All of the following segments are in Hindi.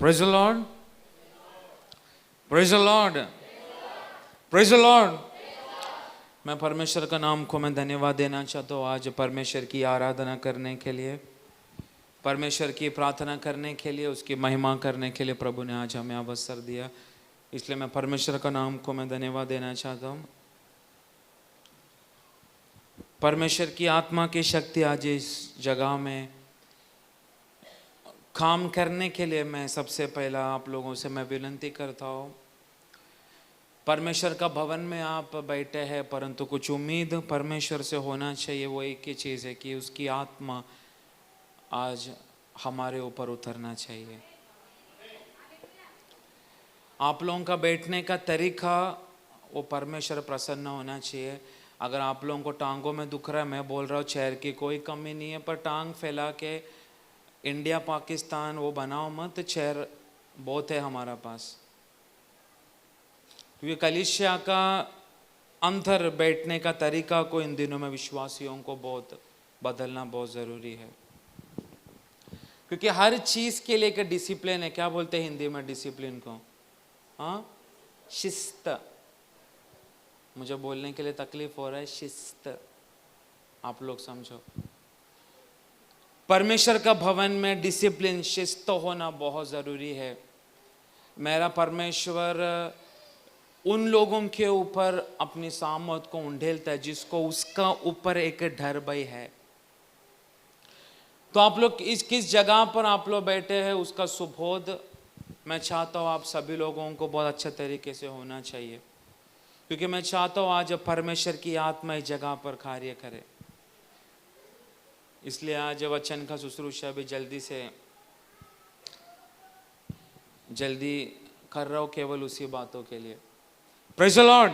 Praise the Lord, praise the Lord, praise the Lord. मैं परमेश्वर का नाम को मैं धन्यवाद देना चाहता हूँ आज परमेश्वर की आराधना करने के लिए, परमेश्वर की प्रार्थना करने के लिए, उसकी महिमा करने के लिए प्रभु ने आज हमें अवसर दिया। इसलिए मैं परमेश्वर का नाम को मैं धन्यवाद देना चाहता हूँ। परमेश्वर की आत्मा की शक्ति आज इस जगह में काम करने के लिए मैं सबसे पहला आप लोगों से मैं विनती करता हूँ। परमेश्वर का भवन में आप बैठे हैं, परंतु कुछ उम्मीद परमेश्वर से होना चाहिए। वो एक ही चीज़ है कि उसकी आत्मा आज हमारे ऊपर उतरना चाहिए। आप लोगों का बैठने का तरीका वो परमेश्वर प्रसन्न होना चाहिए। अगर आप लोगों को टांगों में दुख रहा है, मैं बोल रहा हूँ चेयर की कोई कमी नहीं है, पर टांग फैला के इंडिया पाकिस्तान वो बनाओ मत, चेयर बहुत है हमारा पास। क्योंकि कलीसिया का अंदर बैठने का तरीका को इन दिनों में विश्वासियों को बहुत बदलना बहुत ज़रूरी है। क्योंकि हर चीज़ के लिए एक डिसिप्लिन है। क्या बोलते हैं हिंदी में डिसिप्लिन को? हाँ, शिस्त। मुझे बोलने के लिए तकलीफ हो रहा है, शिस्त। आप लोग समझो, परमेश्वर का भवन में डिसिप्लिन, शिस्त होना बहुत ज़रूरी है। मेरा परमेश्वर उन लोगों के ऊपर अपनी सामर्थ को उंडेलता है जिसको उसका ऊपर एक डर भय है। तो आप लोग किस जगह पर आप लोग बैठे हैं उसका सुबोध मैं चाहता हूँ आप सभी लोगों को बहुत अच्छे तरीके से होना चाहिए। क्योंकि मैं चाहता हूँ आज परमेश्वर की आत्मा इस जगह पर कार्य करे। इसलिए आज वचन का शुश्रूषा भी जल्दी कर रहा हूँ, केवल उसी बातों के लिए। Praise the Lord,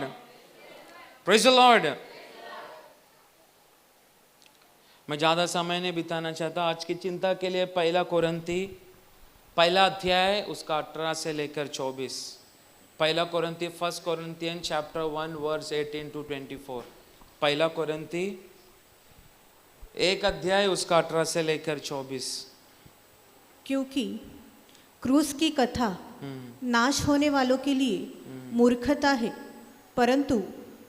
praise the Lord. मैं ज़्यादा समय नहीं बिताना चाहता आज की चिंता के लिए। पहला कोरिन्थी पहला अध्याय उसका 18 से लेकर 24। पहला कोरिन्थी, first Corinthian chapter 1 verse 18 to 24। पहला कोरिन्थी एक अध्याय उसका 18 से लेकर 24। क्योंकि क्रूस की कथा नाश होने वालों के लिए मूर्खता है, परंतु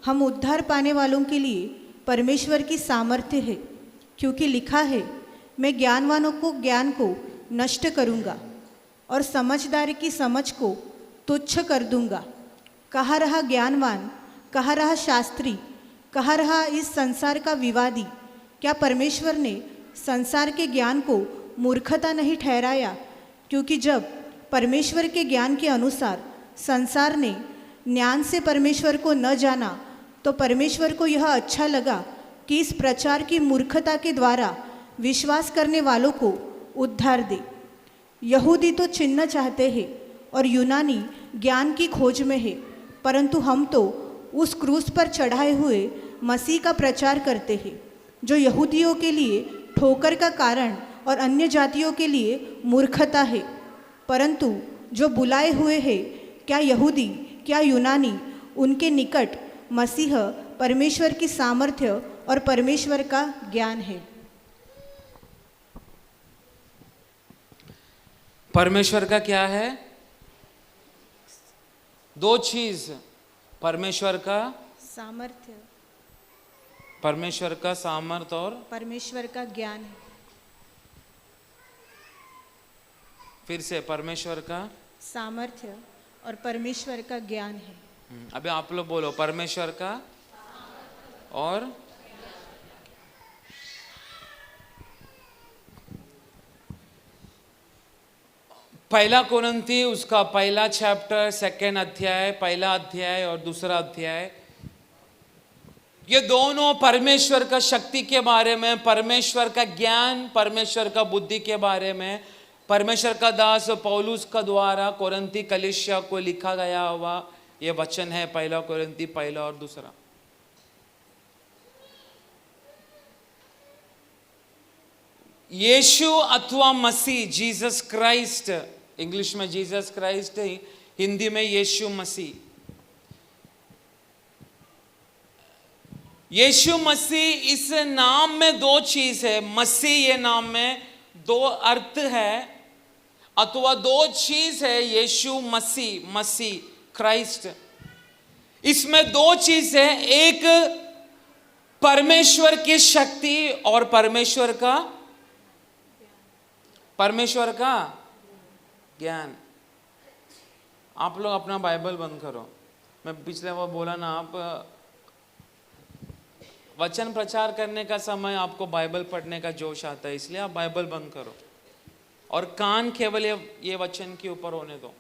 हम उद्धार पाने वालों के लिए परमेश्वर की सामर्थ्य है। क्योंकि लिखा है, मैं ज्ञानवानों को ज्ञान को नष्ट करूँगा और समझदारी की समझ को तुच्छ कर दूँगा। कहाँ रहा ज्ञानवान, कहाँ रहा शास्त्री, कहाँ रहा इस संसार का विवादी? क्या परमेश्वर ने संसार के ज्ञान को मूर्खता नहीं ठहराया? क्योंकि जब परमेश्वर के ज्ञान के अनुसार संसार ने ज्ञान से परमेश्वर को न जाना, तो परमेश्वर को यह अच्छा लगा कि इस प्रचार की मूर्खता के द्वारा विश्वास करने वालों को उद्धार दे। यहूदी तो चिन्ह चाहते हैं और यूनानी ज्ञान की खोज में है, परंतु हम तो उस क्रूस पर चढ़ाए हुए मसीह का प्रचार करते हैं, जो यहूदियों के लिए ठोकर का कारण और अन्य जातियों के लिए मूर्खता है। परंतु जो बुलाए हुए हैं, क्या यहूदी क्या यूनानी, उनके निकट मसीह परमेश्वर की सामर्थ्य और परमेश्वर का ज्ञान है। परमेश्वर का क्या है? दो चीज, परमेश्वर का सामर्थ्य, परमेश्वर का सामर्थ्य और परमेश्वर का ज्ञान है। फिर से, परमेश्वर का सामर्थ्य और परमेश्वर का ज्ञान है। अभी आप लोग बोलो, परमेश्वर का और पहला कोरिन्थी उसका पहला चैप्टर, सेकेंड अध्याय, पहला अध्याय और दूसरा अध्याय, ये दोनों परमेश्वर का शक्ति के बारे में, परमेश्वर का ज्ञान, परमेश्वर का बुद्धि के बारे में, परमेश्वर का दास पौलुस का द्वारा कोरिन्थी कलीसिया को लिखा गया हुआ ये वचन है। पहला कोरिन्थी पहला और दूसरा। यीशु अथवा मसीह, जीसस क्राइस्ट, इंग्लिश में जीसस क्राइस्ट, हिंदी में यीशु मसीह। यीशु मसीह, इस नाम में दो चीज है। मसीह ये नाम में दो अर्थ है। अथवा दो चीज है यीशु मसीह, मसीह क्राइस्ट। इसमें दो चीज है, एक परमेश्वर की शक्ति और परमेश्वर का ज्ञान। आप लोग अपना बाइबल बंद करो। मैं पिछले बार बोला ना, आप वचन प्रचार करने का समय आपको बाइबल पढ़ने का जोश आता है, इसलिए आप बाइबल बंद करो और कान केवल ये वचन के ऊपर होने दो।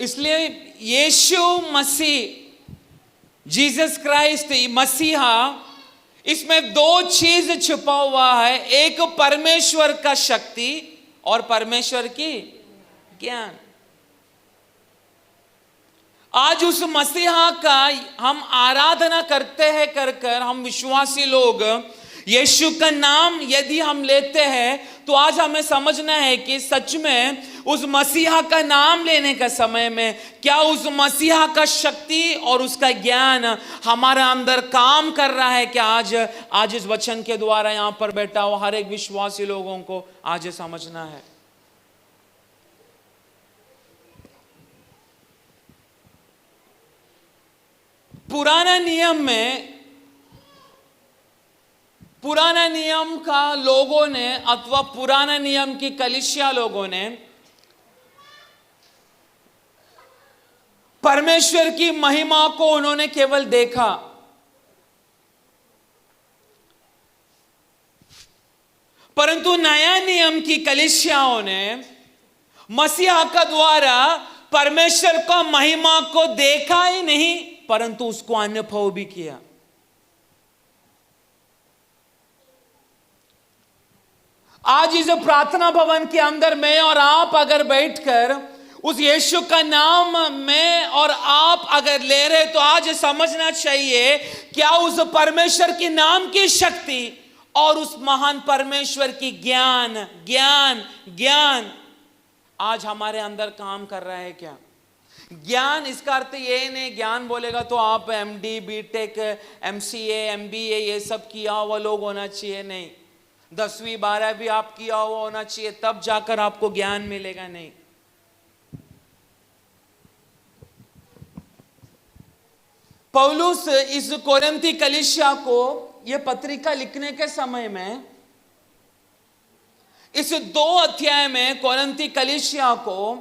इसलिए यीशु मसीह, जीसस क्राइस्ट, मसीहा, इसमें दो चीज छुपा हुआ है, एक परमेश्वर का शक्ति और परमेश्वर की ज्ञान। आज उस मसीहा का हम आराधना करते हैं, कर हम विश्वासी लोग यीशु का नाम यदि हम लेते हैं तो आज हमें समझना है कि सच में उस मसीहा का नाम लेने का समय में क्या उस मसीहा का शक्ति और उसका ज्ञान हमारे अंदर काम कर रहा है क्या। आज इस वचन के द्वारा यहां पर बैठा हुआ हर एक विश्वासी लोगों को आज समझना है। पुराना नियम का लोगों ने अथवा पुराना नियम की कलीसिया लोगों ने परमेश्वर की महिमा को उन्होंने केवल देखा, परंतु नया नियम की कलीसियाओं ने मसीहा का द्वारा परमेश्वर का महिमा को देखा ही नहीं परंतु उसको अनुभव भी किया। आज इस प्रार्थना भवन के अंदर मैं और आप अगर बैठकर उस यीशु का नाम मैं और आप अगर ले रहे तो आज समझना चाहिए क्या उस परमेश्वर के नाम की शक्ति और उस महान परमेश्वर की ज्ञान आज हमारे अंदर काम कर रहा है क्या। ज्ञान इसका अर्थ ये नहीं, ज्ञान बोलेगा तो आप एमडी, बीटेक, एमसीए, एमबीए ये सब किया हुआ लोग होना चाहिए, नहीं। 10वीं 12वीं आप किया हुआ होना चाहिए तब जाकर आपको ज्ञान मिलेगा, नहीं। पौलुस इस कोरिन्थी कलीसिया को यह पत्रिका लिखने के समय में इस 2 अध्याय में कोरिन्थी कलीसिया को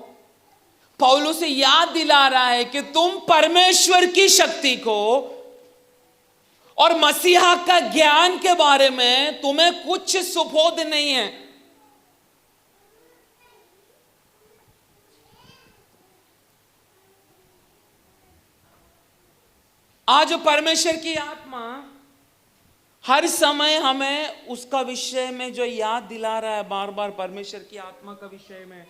पौलुस याद दिला रहा है कि तुम परमेश्वर की शक्ति को और मसीहा का ज्ञान के बारे में तुम्हें कुछ सुबोध नहीं है। आज परमेश्वर की आत्मा हर समय हमें उसका विषय में जो याद दिला रहा है, बार बार परमेश्वर की आत्मा का विषय में,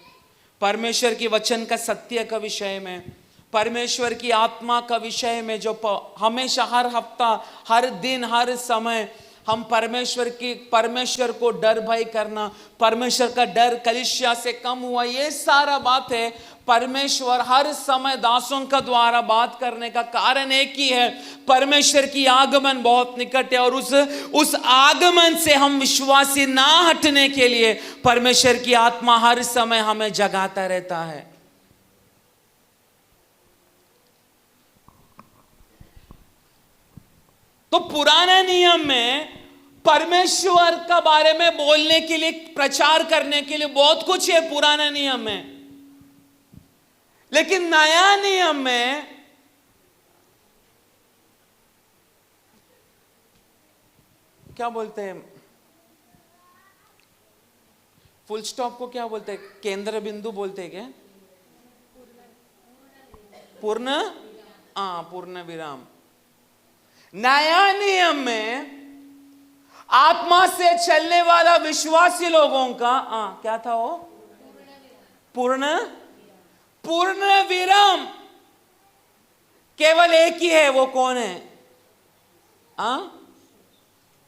परमेश्वर की वचन का सत्य का विषय में, परमेश्वर की आत्मा का विषय में, जो हमेशा हर हफ्ता, हर दिन, हर समय हम परमेश्वर को डर भय करना, परमेश्वर का डर कलीसिया से कम हुआ, ये सारा बात है। परमेश्वर हर समय दासों का द्वारा बात करने का कारण एक ही है, परमेश्वर की आगमन बहुत निकट है और उस आगमन से हम विश्वासी ना हटने के लिए परमेश्वर की आत्मा हर समय हमें जगाता रहता है। तो पुराना नियम में परमेश्वर का बारे में बोलने के लिए, प्रचार करने के लिए बहुत कुछ है पुराना नियम में, लेकिन नया नियम में क्या बोलते हैं, फुल स्टॉप को क्या बोलते हैं, केंद्र बिंदु बोलते हैं क्या, पूर्ण विराम। नया नियम में आत्मा से चलने वाला विश्वासी लोगों का क्या था वो, पूर्ण विराम केवल एक ही है, वो कौन है?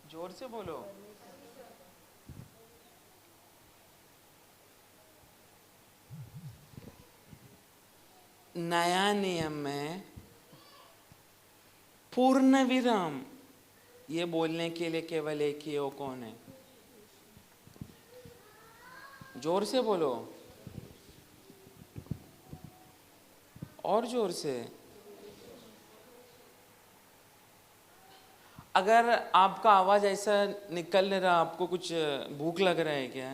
जोर से बोलो। नया नियम में पूर्ण विराम, ये बोलने के लिए केवल एक ही, वो कौन है? जोर से बोलो, और जोर से। अगर आपका आवाज ऐसा निकल नहीं रहा, आपको कुछ भूख लग रहा है क्या?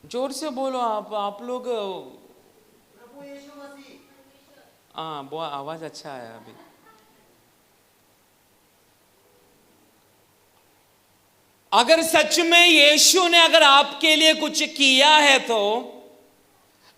जोर से बोलो आप लोग। हाँ, बहुत आवाज अच्छा आया अभी। अगर सच में यीशु ने अगर आपके लिए कुछ किया है, तो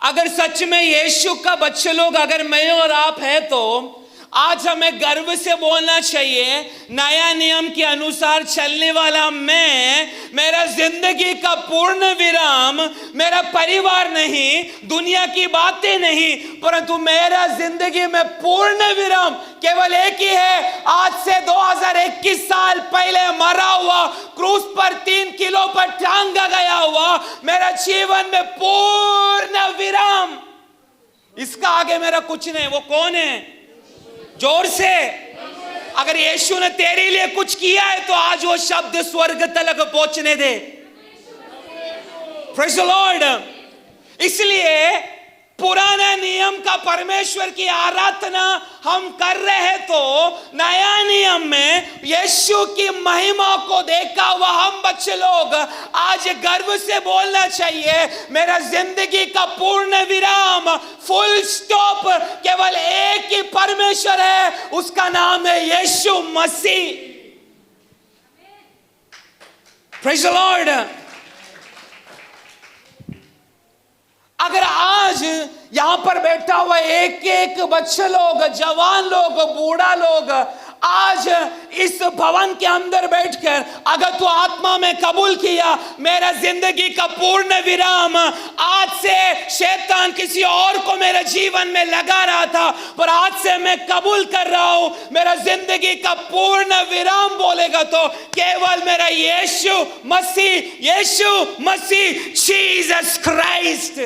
अगर सच में यीशु का बच्चे लोग अगर मैं और आप है, तो आज हमें गर्व से बोलना चाहिए, नया नियम के अनुसार चलने वाला मैं, मेरा जिंदगी का पूर्ण विराम मेरा परिवार नहीं, दुनिया की बातें नहीं, परंतु मेरा जिंदगी में पूर्ण विराम केवल एक ही है। आज से 2021 साल पहले मरा हुआ, क्रूस पर 3 किलो पर टांगा गया हुआ मेरा जीवन में पूर्ण विराम, इसका आगे मेरा कुछ नहीं। वो कौन है? जोर से। अगर यीशु ने तेरे लिए कुछ किया है, तो आज वो शब्द स्वर्ग तक पहुंचने दे। Praise the Lord. इसलिए पुराना नियम का परमेश्वर की आराधना हम कर रहे हैं, तो नया नियम में यीशु की महिमा को देखा हुआ हम बच्चे लोग आज गर्व से बोलना चाहिए, मेरा जिंदगी का पूर्ण विराम, फुल स्टॉप, केवल एक ही परमेश्वर है, उसका नाम है यीशु मसीह। Praise the Lord. अगर आज यहां पर बैठा हुआ एक एक बच्चे लोग, जवान लोग, बूढ़ा लोग, आज इस भवन के अंदर बैठकर अगर तू आत्मा में कबूल किया, मेरा जिंदगी का पूर्ण विराम, आज से शैतान किसी और को मेरे जीवन में लगा रहा था, पर आज से मैं कबूल कर रहा हूं, मेरा जिंदगी का पूर्ण विराम बोलेगा तो केवल मेरा यीशु मसीह, यीशु मसीह, जीसस क्राइस्ट।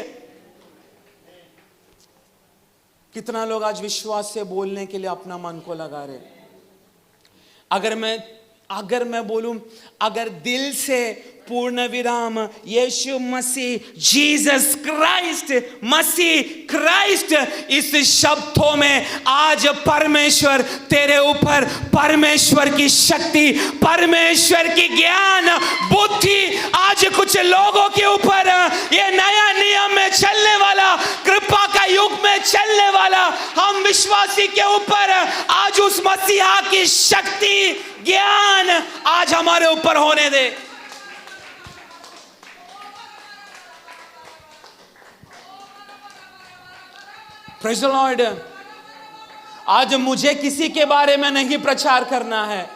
कितना लोग आज विश्वास से बोलने के लिए अपना मन को लगा रहे? अगर मैं बोलूं, अगर दिल से पूर्ण विराम यीशु मसीह, जीसस क्राइस्ट, मसीह क्राइस्ट, इस शब्दों में आज परमेश्वर तेरे ऊपर, परमेश्वर की शक्ति, परमेश्वर की ज्ञान बुद्धि आज कुछ लोगों के ऊपर, ये नया नियम में चलने वाला, कृपा का युग में चलने वाला हम विश्वासी के ऊपर आज उस मसीहा की शक्ति, ज्ञान आज हमारे ऊपर होने दे। Praise the Lord. आज मुझे किसी के बारे में नहीं प्रचार करना है,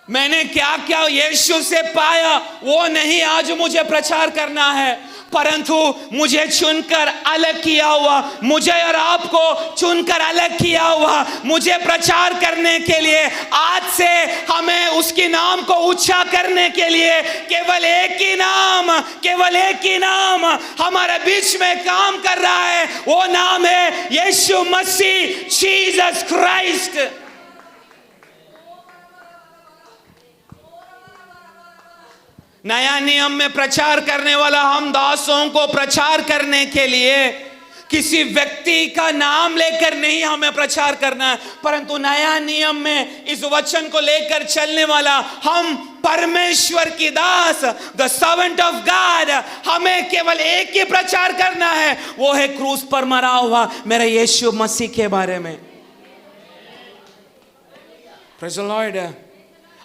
मैंने क्या क्या यीशु से पाया वो नहीं आज मुझे प्रचार करना है, परंतु मुझे चुनकर अलग किया हुआ, मुझे और आपको चुनकर अलग किया हुआ, मुझे प्रचार करने के लिए, आज से हमें उसके नाम को ऊंचा करने के लिए केवल एक ही नाम, केवल एक ही नाम हमारे बीच में काम कर रहा है, वो नाम है यीशु मसीह, जीसस क्राइस्ट। नया नियम में प्रचार करने वाला हम दासों को प्रचार करने के लिए किसी व्यक्ति का नाम लेकर नहीं हमें प्रचार करना है, परंतु नया नियम में इस वचन को लेकर चलने वाला हम परमेश्वर की दास, द सर्वेंट ऑफ गॉड, हमें केवल एक ही प्रचार करना है, वो है क्रूस पर मरा हुआ मेरा यीशु मसीह के बारे में। Praise the Lord.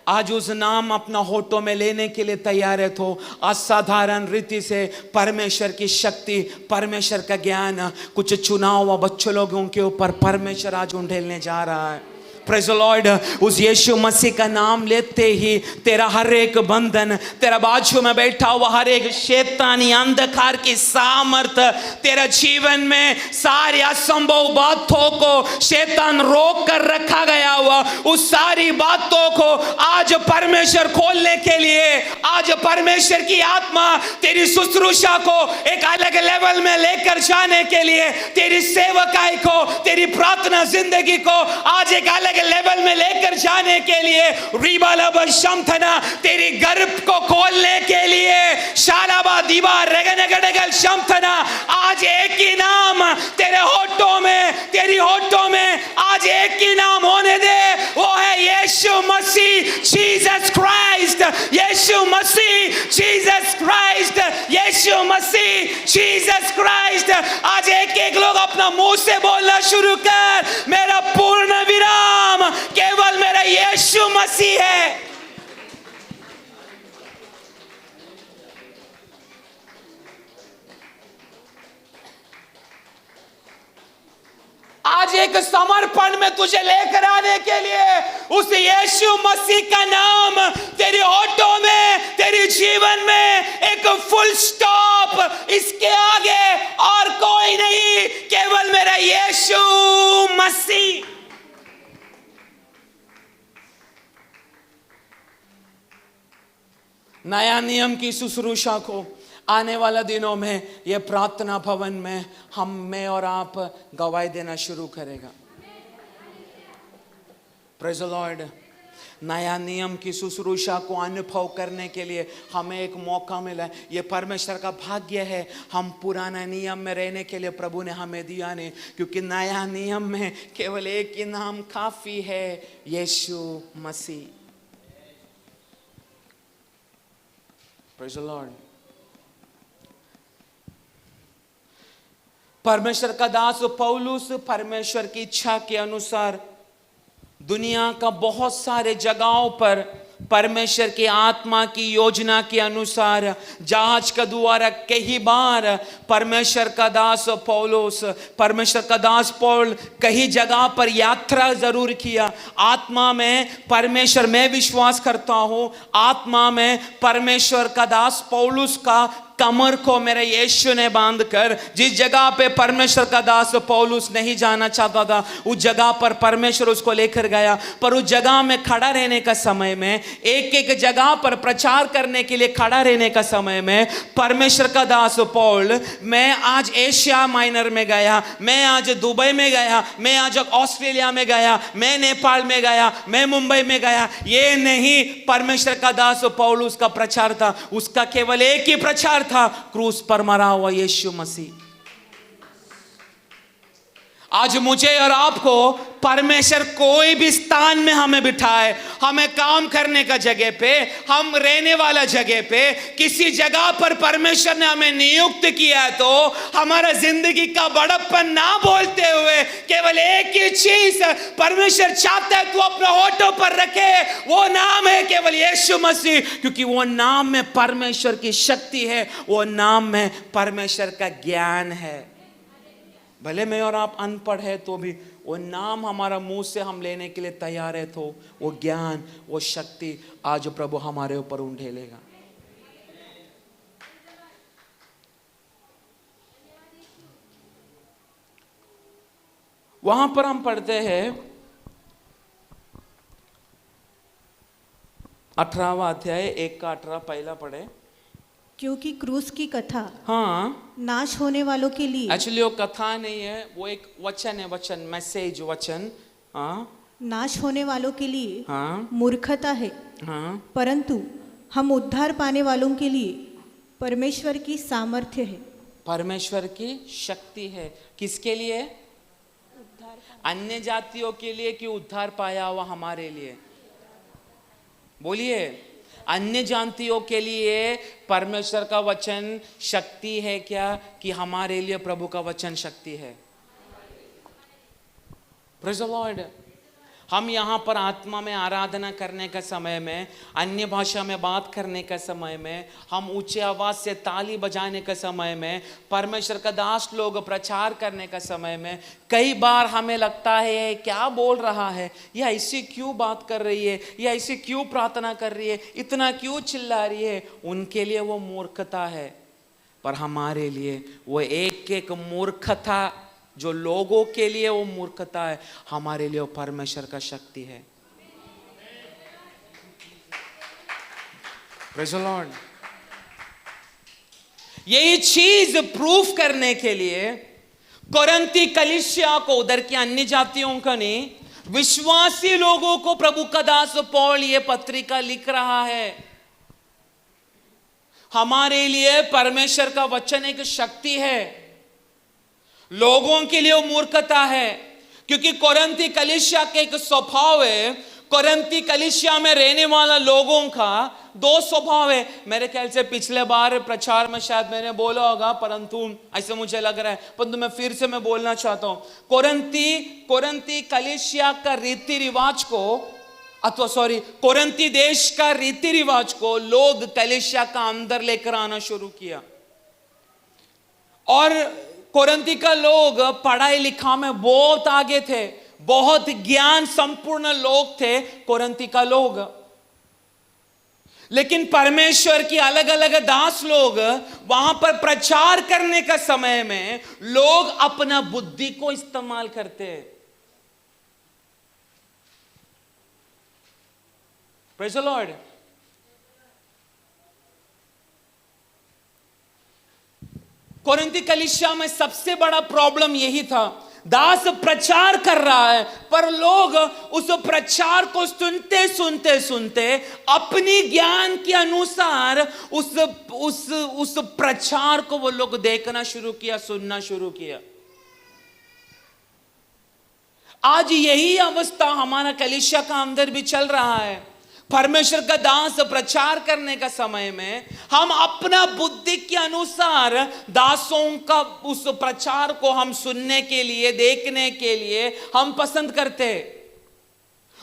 आज उस नाम अपना होठों में लेने के लिए तैयार है, तो असाधारण रीति से परमेश्वर की शक्ति, परमेश्वर का ज्ञान कुछ चुना हुआ बच्चों लोगों के ऊपर परमेश्वर आज उंडेलने जा रहा है। प्रेज़ द लॉर्ड, उस यीशु मसीह का नाम लेते ही तेरा हर एक बंधन, तेरा बाजू में बैठा हुआ हर एक शैतानी अंधकार की सामर्थ्य, तेरा जीवन में सारी असंभव बातों को शैतान रोक कर रखा गया हुआ, उस सारी बातों को आज परमेश्वर खोलने के लिए, आज परमेश्वर की आत्मा तेरी शुश्रूषा को एक अलग लेवल में लेकर जाने के लिए, तेरी सेवकाई को, तेरी प्रार्थना जिंदगी को आज एक अलग लेवल में लेकर जाने के लिए, रिबालाबा शमथना तेरी गर्भ को खोलने के लिए, शालाबा दीवार रेगनगडगल शमथना, आज एक ही नाम तेरे होठों में, तेरी होठों में आज एक ही नाम होने दे, वो है यीशु मसीह, जीसस क्राइस्ट, यीशु मसीह, जीसस क्राइस्ट, यीशु मसीह, जीसस क्राइस्ट। आज एक एक लोग अपना मुंह से बोलना शुरू कर, मेरा पूर्ण विराम केवल मेरा यीशु मसीह है। आज एक समर्पण में तुझे लेकर आने के लिए उस यीशु मसीह का नाम तेरे होठों में, तेरे जीवन में एक फुल स्टॉप, इसके आगे और कोई नहीं, केवल मेरा यीशु मसीह। नया नियम की शुश्रूषा को आने वाला दिनों में यह प्रार्थना भवन में मैं और आप गवाही देना शुरू करेगा। Praise the Lord. नया नियम की शुश्रूषा को अनुभव करने के लिए हमें एक मौका मिला है। ये परमेश्वर का भाग्य है। हम पुराना नियम में रहने के लिए प्रभु ने हमें दिया नहीं, क्योंकि नया नियम में केवल एक ही नाम काफी है, यीशु मसीह। Praise the Lord. परमेश्वर का दास पौलुस परमेश्वर की इच्छा के अनुसार दुनिया का बहुत सारे जगहों पर परमेश्वर की आत्मा की योजना के अनुसार जहाज का द्वारा कई बार परमेश्वर का दास पौल कई जगह पर यात्रा जरूर किया। आत्मा में परमेश्वर, मैं विश्वास करता हूं आत्मा में परमेश्वर का दास पौलुस का कमर को मेरे यीशु ने बांधकर, जिस जगह पे परमेश्वर का दास पौलुस नहीं जाना चाहता था उस जगह पर परमेश्वर उसको लेकर गया। पर उस जगह में खड़ा रहने का समय में, एक एक जगह पर प्रचार करने के लिए खड़ा रहने का समय में, परमेश्वर का दास पौल, मैं आज एशिया माइनर में गया, मैं आज दुबई में गया, मैं आज ऑस्ट्रेलिया में गया, मैं नेपाल में गया, मैं मुंबई में गया, ये नहीं परमेश्वर का दास पौलुस का प्रचार था। उसका केवल एक ही प्रचार था, क्रूस पर मरा हुआ यीशु मसीह। आज मुझे और आपको परमेश्वर कोई भी स्थान में हमें बिठाए, हमें काम करने का जगह पे, हम रहने वाला जगह पे, किसी जगह पर परमेश्वर ने हमें नियुक्त किया है, तो हमारा जिंदगी का बड़प्पन ना बोलते हुए केवल एक ही चीज परमेश्वर चाहता है तू अपने होठों पर रखे, वो नाम है केवल यीशु मसीह, क्योंकि वो नाम में परमेश्वर की शक्ति है, वो नाम में परमेश्वर का ज्ञान है। भले मैं और आप अनपढ़ है तो भी वो नाम हमारा मुंह से हम लेने के लिए तैयार है, तो वो ज्ञान, वो शक्ति आज प्रभु हमारे ऊपर उंडेलेगा। वहां पर हम पढ़ते हैं 18वां अध्याय 1 का 18 पहला पढ़े। क्योंकि क्रूस की कथा हाँ, नाश होने वालों के लिए, एक्चुअली वो कथा नहीं है, वो एक वचन है, वचन, मैसेज, वचन। हाँ, नाश होने वालों के लिए हाँ, मूर्खता है, हाँ, परंतु हम उद्धार पाने वालों के लिए परमेश्वर की सामर्थ्य है। परमेश्वर की शक्ति है। किसके लिए? अन्य जातियों के लिए कि उद्धार पाया हुआ हमारे लिए? बोलिए। अन्य जातियों के लिए परमेश्वर का वचन शक्ति है क्या, कि हमारे लिए प्रभु का वचन शक्ति है? Praise the Lord. हम यहाँ पर आत्मा में आराधना करने का समय में, अन्य भाषा में बात करने का समय में, हम ऊंचे आवाज से ताली बजाने का समय में, परमेश्वर का दास लोग प्रचार करने का समय में, कई बार हमें लगता है ये क्या बोल रहा है, यह ऐसे क्यों बात कर रही है, यह ऐसे क्यों प्रार्थना कर रही है, इतना क्यों चिल्ला रही है। उनके लिए वो मूर्खता है, पर हमारे लिए वो एक एक मूर्खता, जो लोगों के लिए वो मूर्खता है, हमारे लिए वो परमेश्वर का शक्ति है। Praise the Lord. यही चीज प्रूफ करने के लिए कोरिन्थी कलीसिया को, उधर की अन्य जातियों का नहीं, विश्वासी लोगों को प्रभु का दास पौल ये पत्रिका लिख रहा है। हमारे लिए परमेश्वर का वचन एक शक्ति है, लोगों के लिए वो मूर्खता है। क्योंकि कोरिन्थी कलीसिया के एक स्वभाव है, कोरिन्थी कलीसिया में रहने वाला लोगों का दो स्वभाव है। मेरे ख्याल से पिछले बार प्रचार में शायद मैंने बोला होगा, परंतु ऐसे मुझे लग रहा है, परंतु मैं फिर से बोलना चाहता हूं। कोरिन्थी कलीसिया का रीति रिवाज को, अथवा सॉरी, कोरिन्थी देश का रीति रिवाज को लोग कलीसिया का अंदर लेकर आना शुरू किया। और कोरिन्थी का लोग पढ़ाई लिखा में बहुत आगे थे, बहुत ज्ञान संपूर्ण लोग थे कोरिन्थी का लोग। लेकिन परमेश्वर की अलग अलग दास लोग वहां पर प्रचार करने का समय में लोग अपना बुद्धि को इस्तेमाल करते हैं। Praise the Lord. कोरिन्थी कलीसिया में सबसे बड़ा प्रॉब्लम यही था, दास प्रचार कर रहा है पर लोग उस प्रचार को सुनते सुनते सुनते अपनी ज्ञान के अनुसार उस प्रचार को वो लोग देखना शुरू किया, सुनना शुरू किया। आज यही अवस्था हमारा कलीसिया का अंदर भी चल रहा है। परमेश्वर का दास प्रचार करने का समय में हम अपना बुद्धि के अनुसार दासों का उस प्रचार को हम सुनने के लिए, देखने के लिए हम पसंद करते हैं।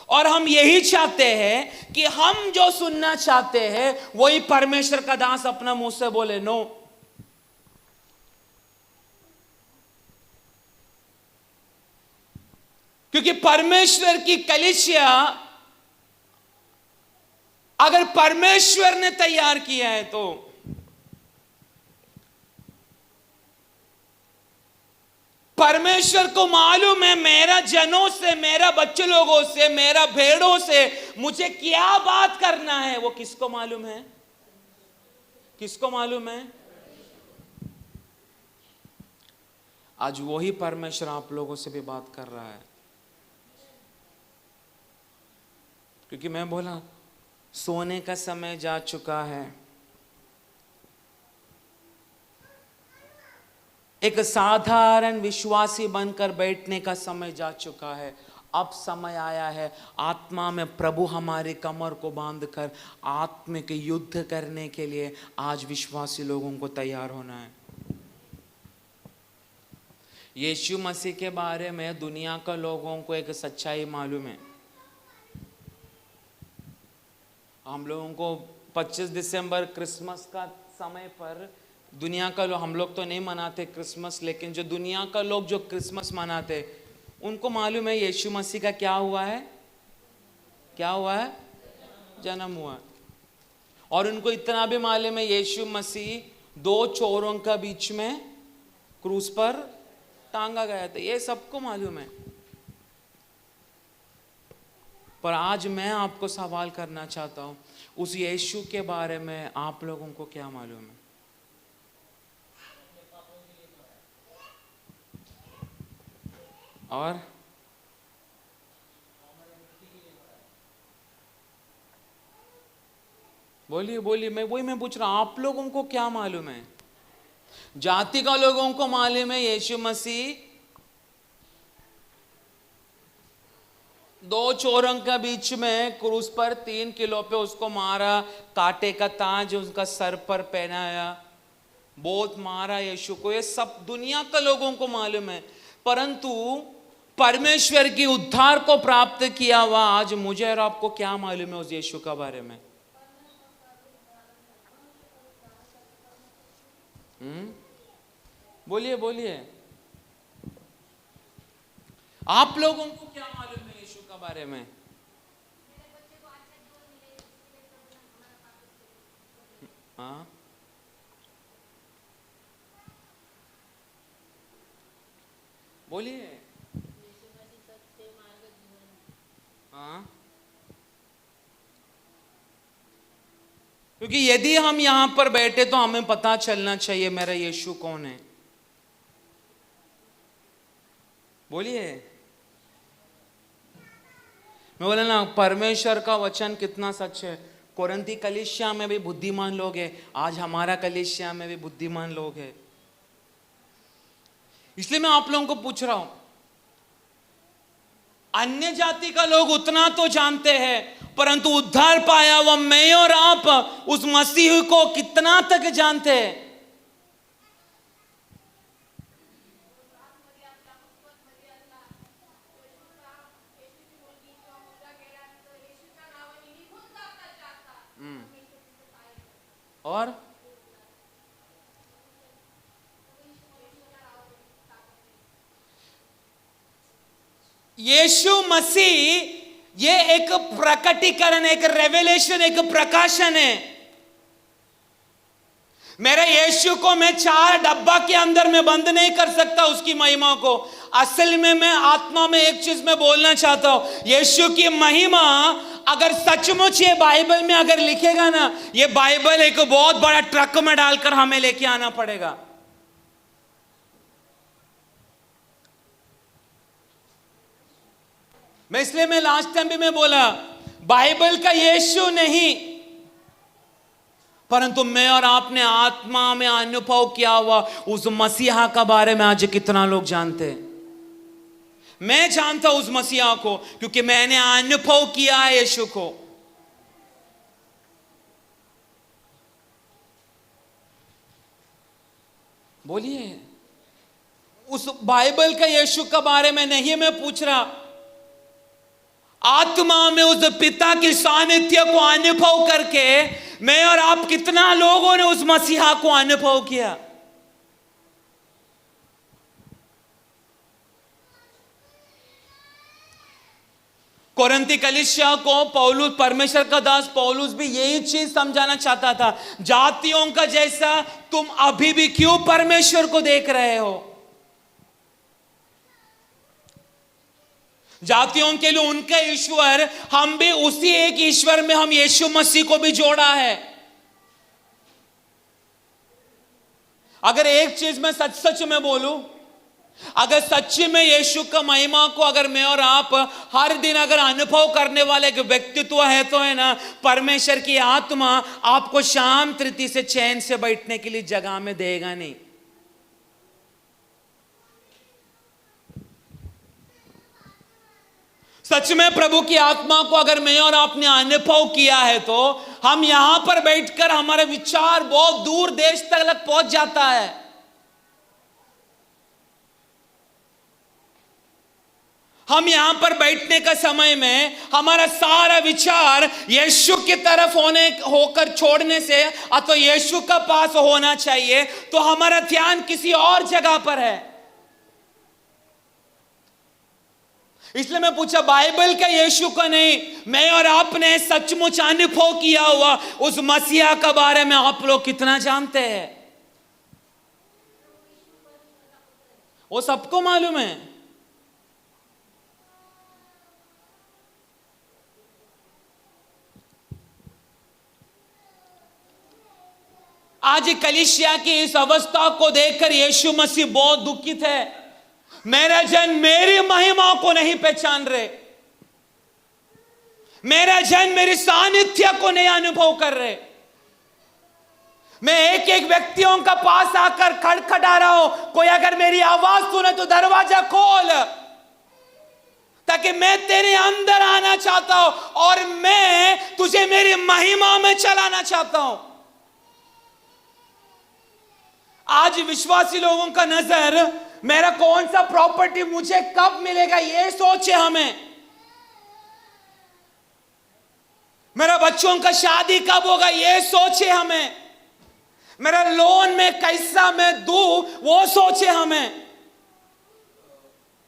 और हम यही चाहते हैं कि हम जो सुनना चाहते हैं वही परमेश्वर का दास अपना मुंह से बोले। नो, क्योंकि परमेश्वर की कलीसिया अगर परमेश्वर ने तैयार किया है तो परमेश्वर को मालूम है मेरा जनों से, मेरा बच्चे लोगों से, मेरा भेड़ों से मुझे क्या बात करना है। वो किसको मालूम है? किसको मालूम है? आज वही परमेश्वर आप लोगों से भी बात कर रहा है। क्योंकि मैं बोला सोने का समय जा चुका है, एक साधारण विश्वासी बनकर बैठने का समय जा चुका है। अब समय आया है आत्मा में प्रभु हमारी कमर को बांधकर आत्मिक युद्ध करने के लिए आज विश्वासी लोगों को तैयार होना है। यीशु मसीह के बारे में दुनिया का लोगों को एक सच्चाई मालूम है। हम लोगों को 25 दिसंबर क्रिसमस का समय पर दुनिया का लोग, हम लोग तो नहीं मनाते क्रिसमस, लेकिन जो दुनिया का लोग जो क्रिसमस मनाते उनको मालूम है यीशु मसीह का क्या हुआ है, क्या हुआ है, जन्म हुआ। और उनको इतना भी मालूम है यीशु मसीह दो चोरों का बीच में क्रूस पर टांगा गया था, ये सबको मालूम है। पर आज मैं आपको सवाल करना चाहता हूं, उस यीशु के बारे में आप लोगों को क्या मालूम है? और बोलिए बोलिए, मैं पूछ रहा हूं आप लोगों को क्या मालूम है? जाति का लोगों को मालूम है यीशु मसीह दो चोरों के बीच में क्रूस पर 3 किलो पे उसको मारा, कांटे का ताज उसका सर पर पहनाया, बहुत मारा यीशु को, ये सब दुनिया का लोगों को मालूम है। परंतु परमेश्वर की उद्धार को प्राप्त किया हुआ आज मुझे और आपको क्या मालूम है उस यीशु के बारे में? बोलिए बोलिए, आप लोगों को क्या मालूम है यीशु के बारे में? हाँ, बोलिए। हाँ, क्योंकि यदि हम यहां पर बैठे तो हमें पता चलना चाहिए मेरा यीशु कौन है। बोलिए। मैं बोला ना, परमेश्वर का वचन कितना सच है। कोरिन्थी कलीसिया में भी बुद्धिमान लोग हैं, आज हमारा कलीसिया में भी बुद्धिमान लोग हैं। इसलिए मैं आप लोगों को पूछ रहा हूं, अन्य जाति का लोग उतना तो जानते हैं, परंतु उद्धार पाया हुआ मैं और आप उस मसीह को कितना तक जानते हैं? और यीशु मसीह ये एक प्रकटीकरण, एक रेवलेशन, एक प्रकाशन है। मेरे यीशु को मैं 4 डब्बा के अंदर में बंद नहीं कर सकता उसकी महिमा को। असल में मैं आत्मा में एक चीज मैं बोलना चाहता हूं, यीशु की महिमा अगर सचमुच ये बाइबल में अगर लिखेगा ना, ये बाइबल एक बहुत बड़ा ट्रक में डालकर हमें लेके आना पड़ेगा। मैं लास्ट टाइम भी मैं बोला, बाइबल का यीशु नहीं, परंतु मैं और आपने आत्मा में अनुभव किया हुआ उस मसीहा का बारे में आज कितना लोग जानते हैं? मैं जानता हूं उस मसीहा को क्योंकि मैंने अनुभव किया है यीशु को। बोलिए। उस बाइबल का यीशु के बारे में नहीं मैं पूछ रहा, आत्मा में उस पिता की सानिध्य को अनुभव करके मैं और आप कितना लोगों ने उस मसीहा को अनुभव किया? कोरिन्थी कलीसिया को पौलुस, परमेश्वर का दास पौलुस भी यही चीज समझाना चाहता था, जातियों का जैसा तुम अभी भी क्यों परमेश्वर को देख रहे हो? जातियों के लिए उनका ईश्वर, हम भी उसी एक ईश्वर में हम यीशु मसीह को भी जोड़ा है। अगर एक चीज मैं सच सच में बोलूं, अगर सच्ची में यीशु का महिमा को अगर मैं और आप हर दिन अगर अनुभव करने वाले एक व्यक्तित्व है तो है ना, परमेश्वर की आत्मा आपको शांत रीति से चैन से बैठने के लिए जगह में देगा नहीं। सच में प्रभु की आत्मा को अगर मैं और आपने अनुभव किया है तो हम यहां पर बैठकर हमारे विचार बहुत दूर देश तक पहुंच जाता है। हम यहां पर बैठने का समय में हमारा सारा विचार यीशु की तरफ होकर छोड़ने से अथवा यीशु का पास होना चाहिए, तो हमारा ध्यान किसी और जगह पर है। इसलिए मैं पूछा, बाइबल का यीशु का नहीं, मैं और आपने सचमुच अनुभव किया हुआ उस मसीहा के बारे में आप लोग कितना जानते हैं? वो सबको मालूम है। आज कलीसिया की इस अवस्था को देखकर यीशु मसीह बहुत दुखित है। मेरा जन मेरी महिमा को नहीं पहचान रहे, मेरा जन मेरी सानिध्य को नहीं अनुभव कर रहे। मैं एक एक व्यक्तियों का पास आकर खड़खड़ा रहा हूं, कोई अगर मेरी आवाज सुने तो दरवाजा खोल, ताकि मैं तेरे अंदर आना चाहता हूं और मैं तुझे मेरी महिमा में चलाना चाहता हूं। आज विश्वासी लोगों का नजर मेरा कौन सा प्रॉपर्टी मुझे कब मिलेगा ये सोचे हमें। मेरा बच्चों का शादी कब होगा ये सोचे हमें। मेरा लोन में कैसा मैं दूं वो सोचे हमें।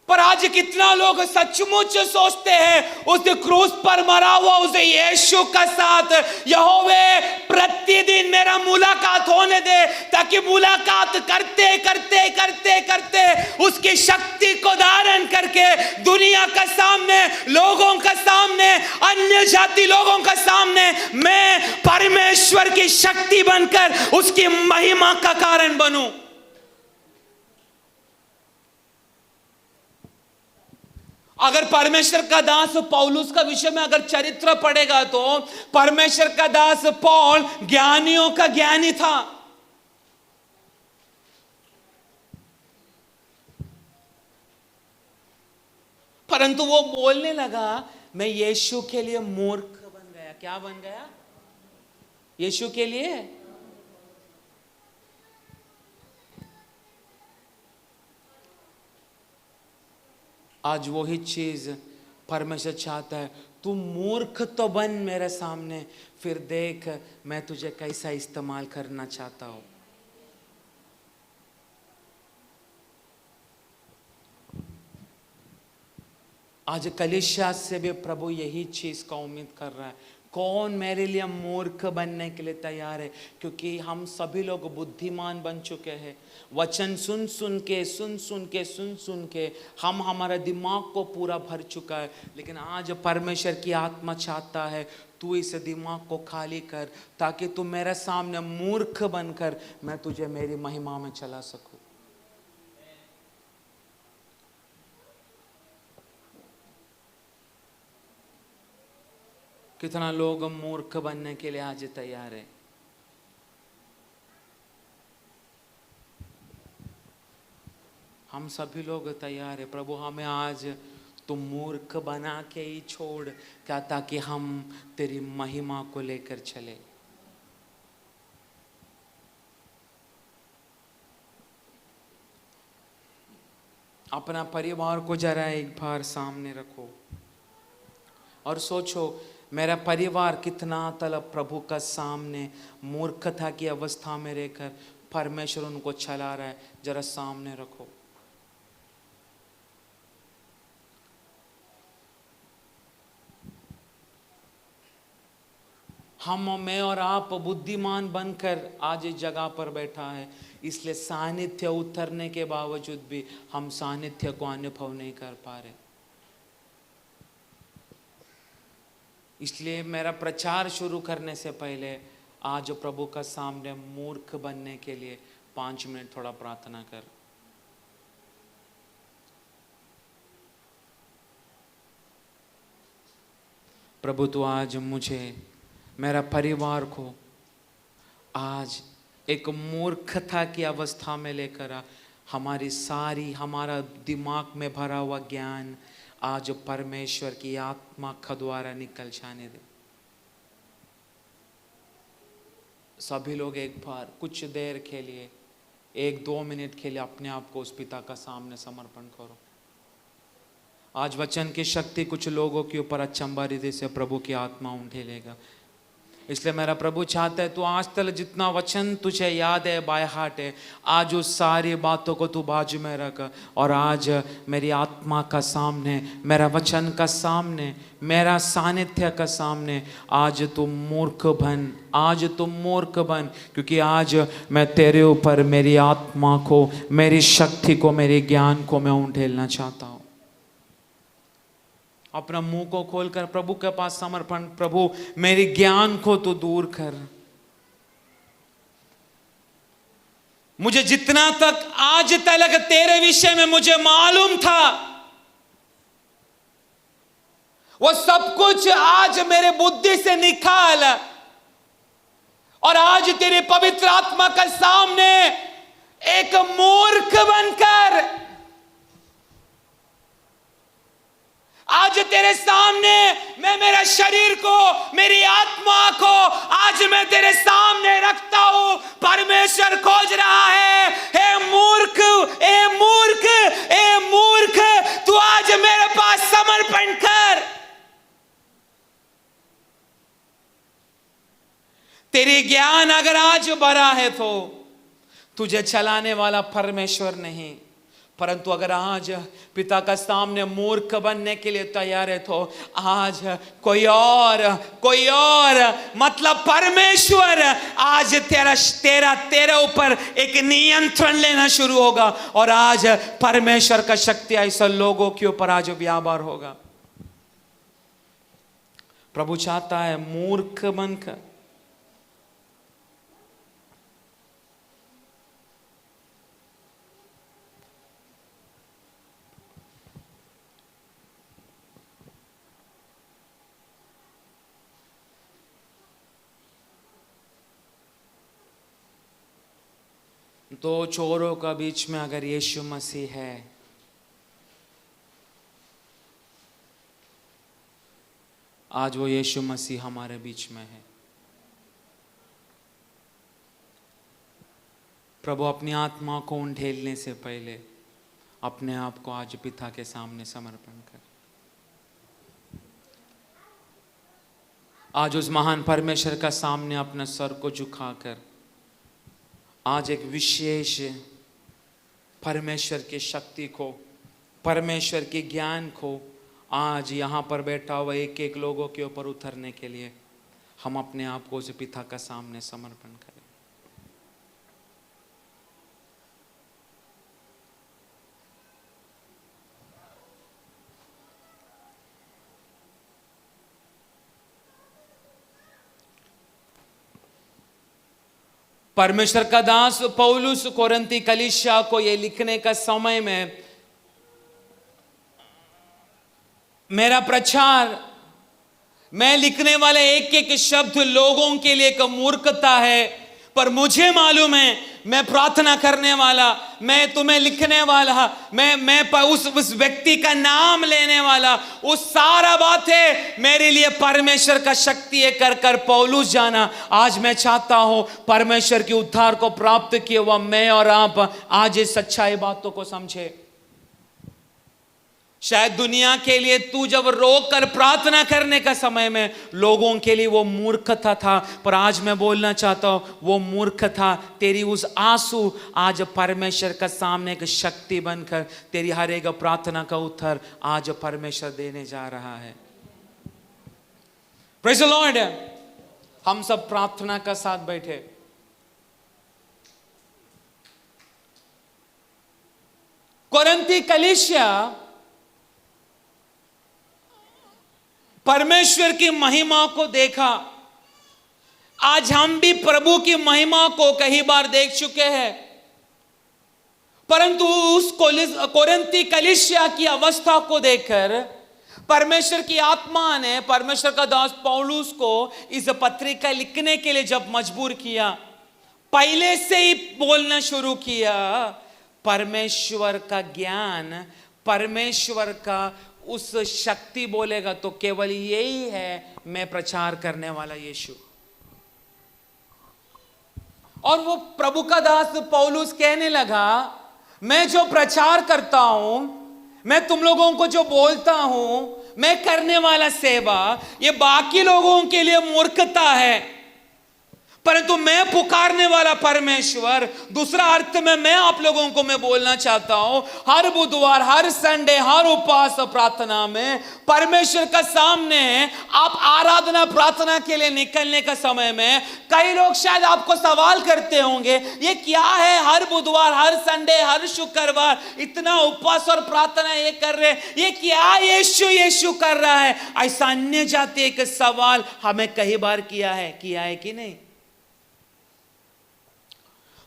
पर आज कितना लोग सचमुच सोचते हैं उस क्रूस पर मरा हुआ उस यीशु का साथ यहोवे प्रतिदिन मेरा मुलाकात होने दे, ताकि मुलाकात करते करते करते करते उसकी शक्ति को धारण करके दुनिया का सामने, लोगों का सामने, अन्य जाति लोगों का सामने मैं परमेश्वर की शक्ति बनकर उसकी महिमा का कारण बनूं। अगर परमेश्वर का दास पौलुस का विषय में अगर चरित्र पढ़ेगा तो परमेश्वर का दास पौल ज्ञानियों का ज्ञानी था। परंतु वो बोलने लगा मैं यीशु के लिए मूर्ख बन गया। क्या बन गया? यीशु के लिए। आज वही चीज परमेश्वर चाहता है, तू मूर्ख तो बन मेरे सामने, फिर देख मैं तुझे कैसा इस्तेमाल करना चाहता हूं। आज कलीसिया से भी प्रभु यही चीज का उम्मीद कर रहा है। कौन मेरे लिए मूर्ख बनने के लिए तैयार है? क्योंकि हम सभी लोग बुद्धिमान बन चुके हैं। वचन सुन सुन के हम हमारा दिमाग को पूरा भर चुका है। लेकिन आज परमेश्वर की आत्मा चाहता है तू इस दिमाग को खाली कर, ताकि तू मेरे सामने मूर्ख बनकर मैं तुझे मेरी महिमा में चला सकूं। कितना लोग मूर्ख बनने के लिए आज तैयार है। हम सभी लोग तैयार है। प्रभु हमें आज तुम मूर्ख बना के ही छोड़ क्या, ताकि हम तेरी महिमा को लेकर चले। अपना परिवार को जरा एक बार सामने रखो और सोचो मेरा परिवार कितना तलब प्रभु का सामने मूर्खता की अवस्था में रहकर परमेश्वर उनको चला रहा है। जरा सामने रखो। मैं और आप बुद्धिमान बनकर आज इस जगह पर बैठा है, इसलिए सानिध्य उतरने के बावजूद भी हम सानिध्य को अनुभव नहीं कर पा रहे। इसलिए मेरा प्रचार शुरू करने से पहले आज प्रभु का सामने मूर्ख बनने के लिए 5 मिनट थोड़ा प्रार्थना कर। प्रभु तू आज मुझे, मेरा परिवार को आज एक मूर्खता की अवस्था में लेकर आ। हमारा दिमाग में भरा हुआ ज्ञान आज परमेश्वर की आत्मा का द्वारा निकल जाने दे। सभी लोग एक बार कुछ देर के लिए 1-2 मिनट के लिए अपने आप को उस पिता का सामने समर्पण करो। आज वचन की शक्ति कुछ लोगों के ऊपर अचंभा हृदय से प्रभु की आत्मा उठे लेगा। इसलिए मेरा प्रभु चाहता है तू आज तक जितना वचन तुझे याद है, बाय हार्ट है, आज उस सारी बातों को तू बाजू में रख और आज मेरी आत्मा का सामने, मेरा वचन का सामने, मेरा सानिध्य का सामने आज तुम मूर्ख बन, आज तुम मूर्ख बन, क्योंकि आज मैं तेरे ऊपर मेरी आत्मा को, मेरी शक्ति को, मेरे ज्ञान को मैं उंडेलना चाहता हूँ। अपना मुंह को खोलकर प्रभु के पास समर्पण, प्रभु मेरे ज्ञान को तो दूर कर। मुझे जितना तक आज तक तेरे विषय में मुझे मालूम था वो सब कुछ आज मेरे बुद्धि से निकाल और आज तेरे पवित्र आत्मा के सामने एक मूर्ख बनकर आज तेरे सामने मैं मेरा शरीर को, मेरी आत्मा को आज मैं तेरे सामने रखता हूं। परमेश्वर खोज रहा है, हे मूर्ख तेरी ज्ञान अगर आज बड़ा है तो तुझे चलाने वाला परमेश्वर नहीं, परंतु अगर आज पिता का सामने मूर्ख बनने के लिए तैयार है तो आज कोई और मतलब परमेश्वर आज तेरा ऊपर एक नियंत्रण लेना शुरू होगा, और आज परमेश्वर का शक्ति ऐसा लोगों के ऊपर आज व्यापार होगा। प्रभु चाहता है मूर्ख बनकर दो चोरों का बीच में अगर यीशु मसीह है, आज वो यीशु मसीह हमारे बीच में है। प्रभु अपनी आत्मा को उंडेलने से पहले अपने आप को आज पिता के सामने समर्पण कर, आज उस महान परमेश्वर का सामने अपने सर को झुकाकर आज एक विशेष परमेश्वर की शक्ति को, परमेश्वर के ज्ञान को आज यहाँ पर बैठा हुआ एक एक लोगों के ऊपर उतरने के लिए हम अपने आप को उस पिता का सामने समर्पण करें। परमेश्वर का दास पौलुस कोरिन्थी कलीसिया को ये लिखने का समय में मेरा प्रचार, मैं लिखने वाले एक एक शब्द लोगों के लिए एक मूर्खता है, पर मुझे मालूम है मैं प्रार्थना करने वाला, मैं तुम्हें लिखने वाला, मैं उस व्यक्ति का नाम लेने वाला, उस सारा बात है मेरे लिए परमेश्वर का शक्ति है कर पौलुस जाना। आज मैं चाहता हूं परमेश्वर के उद्धार को प्राप्त किए हुआ मैं और आप आज इस सच्चाई बातों को समझे। शायद दुनिया के लिए तू जब रोक कर प्रार्थना करने का समय में लोगों के लिए वो मूर्खता था, पर आज मैं बोलना चाहता हूं वो मूर्ख था। तेरी उस आंसू आज परमेश्वर का सामने एक शक्ति बनकर तेरी हर एक प्रार्थना का उत्तर आज परमेश्वर देने जा रहा है। Praise the Lord. हम सब प्रार्थना का साथ बैठे। कोरिन्थी कलीसिया परमेश्वर की महिमा को देखा। आज हम भी प्रभु की महिमा को कई बार देख चुके हैं, परंतु उस कोरिन्थी कलीसिया की अवस्था को देखकर परमेश्वर की आत्मा ने परमेश्वर का दास पौलुस को इस पत्रिका लिखने के लिए जब मजबूर किया, पहले से ही बोलना शुरू किया परमेश्वर का ज्ञान, परमेश्वर का उस शक्ति बोलेगा तो केवल यही है मैं प्रचार करने वाला यीशु। और वो प्रभु का दास पौलुस कहने लगा, मैं जो प्रचार करता हूं, मैं तुम लोगों को जो बोलता हूं, मैं करने वाला सेवा, ये बाकी लोगों के लिए मूर्खता है, परंतु मैं पुकारने वाला परमेश्वर, दूसरा अर्थ में मैं आप लोगों को मैं बोलना चाहता हूं, हर बुधवार, हर संडे, हर उपवास प्रार्थना में परमेश्वर का सामने आप आराधना प्रार्थना के लिए निकलने का समय में कई लोग शायद आपको सवाल करते होंगे, ये क्या है हर बुधवार, हर संडे, हर शुक्रवार इतना उपवास और प्रार्थना ये कर रहे, ये क्या यीशु कर रहा है? ऐसा अन्य जाति एक सवाल हमें कई बार किया है कि नहीं?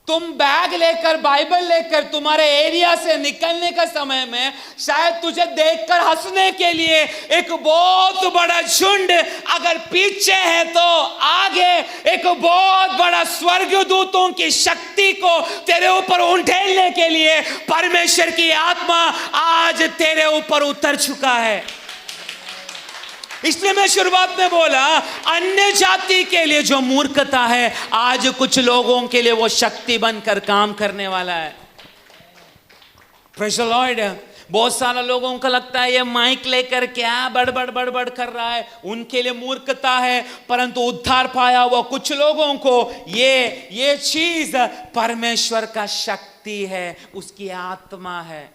तुम बैग लेकर, बाइबल लेकर तुम्हारे एरिया से निकलने का समय में शायद तुझे देखकर हंसने के लिए एक बहुत बड़ा झुंड अगर पीछे है तो आगे एक बहुत बड़ा स्वर्गदूतों की शक्ति को तेरे ऊपर उंडेलने के लिए परमेश्वर की आत्मा आज तेरे ऊपर उतर चुका है। इसलिए मैं शुरुआत में बोला अन्य जाति के लिए जो मूर्खता है आज कुछ लोगों के लिए वो शक्ति बनकर काम करने वाला है। Praise the Lord. बहुत सारे लोगों को लगता है ये माइक लेकर क्या बड़बड़ बड़बड़ कर रहा है, उनके लिए मूर्खता है। परंतु उद्धार पाया हुआ कुछ लोगों को ये चीज परमेश्वर का शक्ति है, उसकी आत्मा है।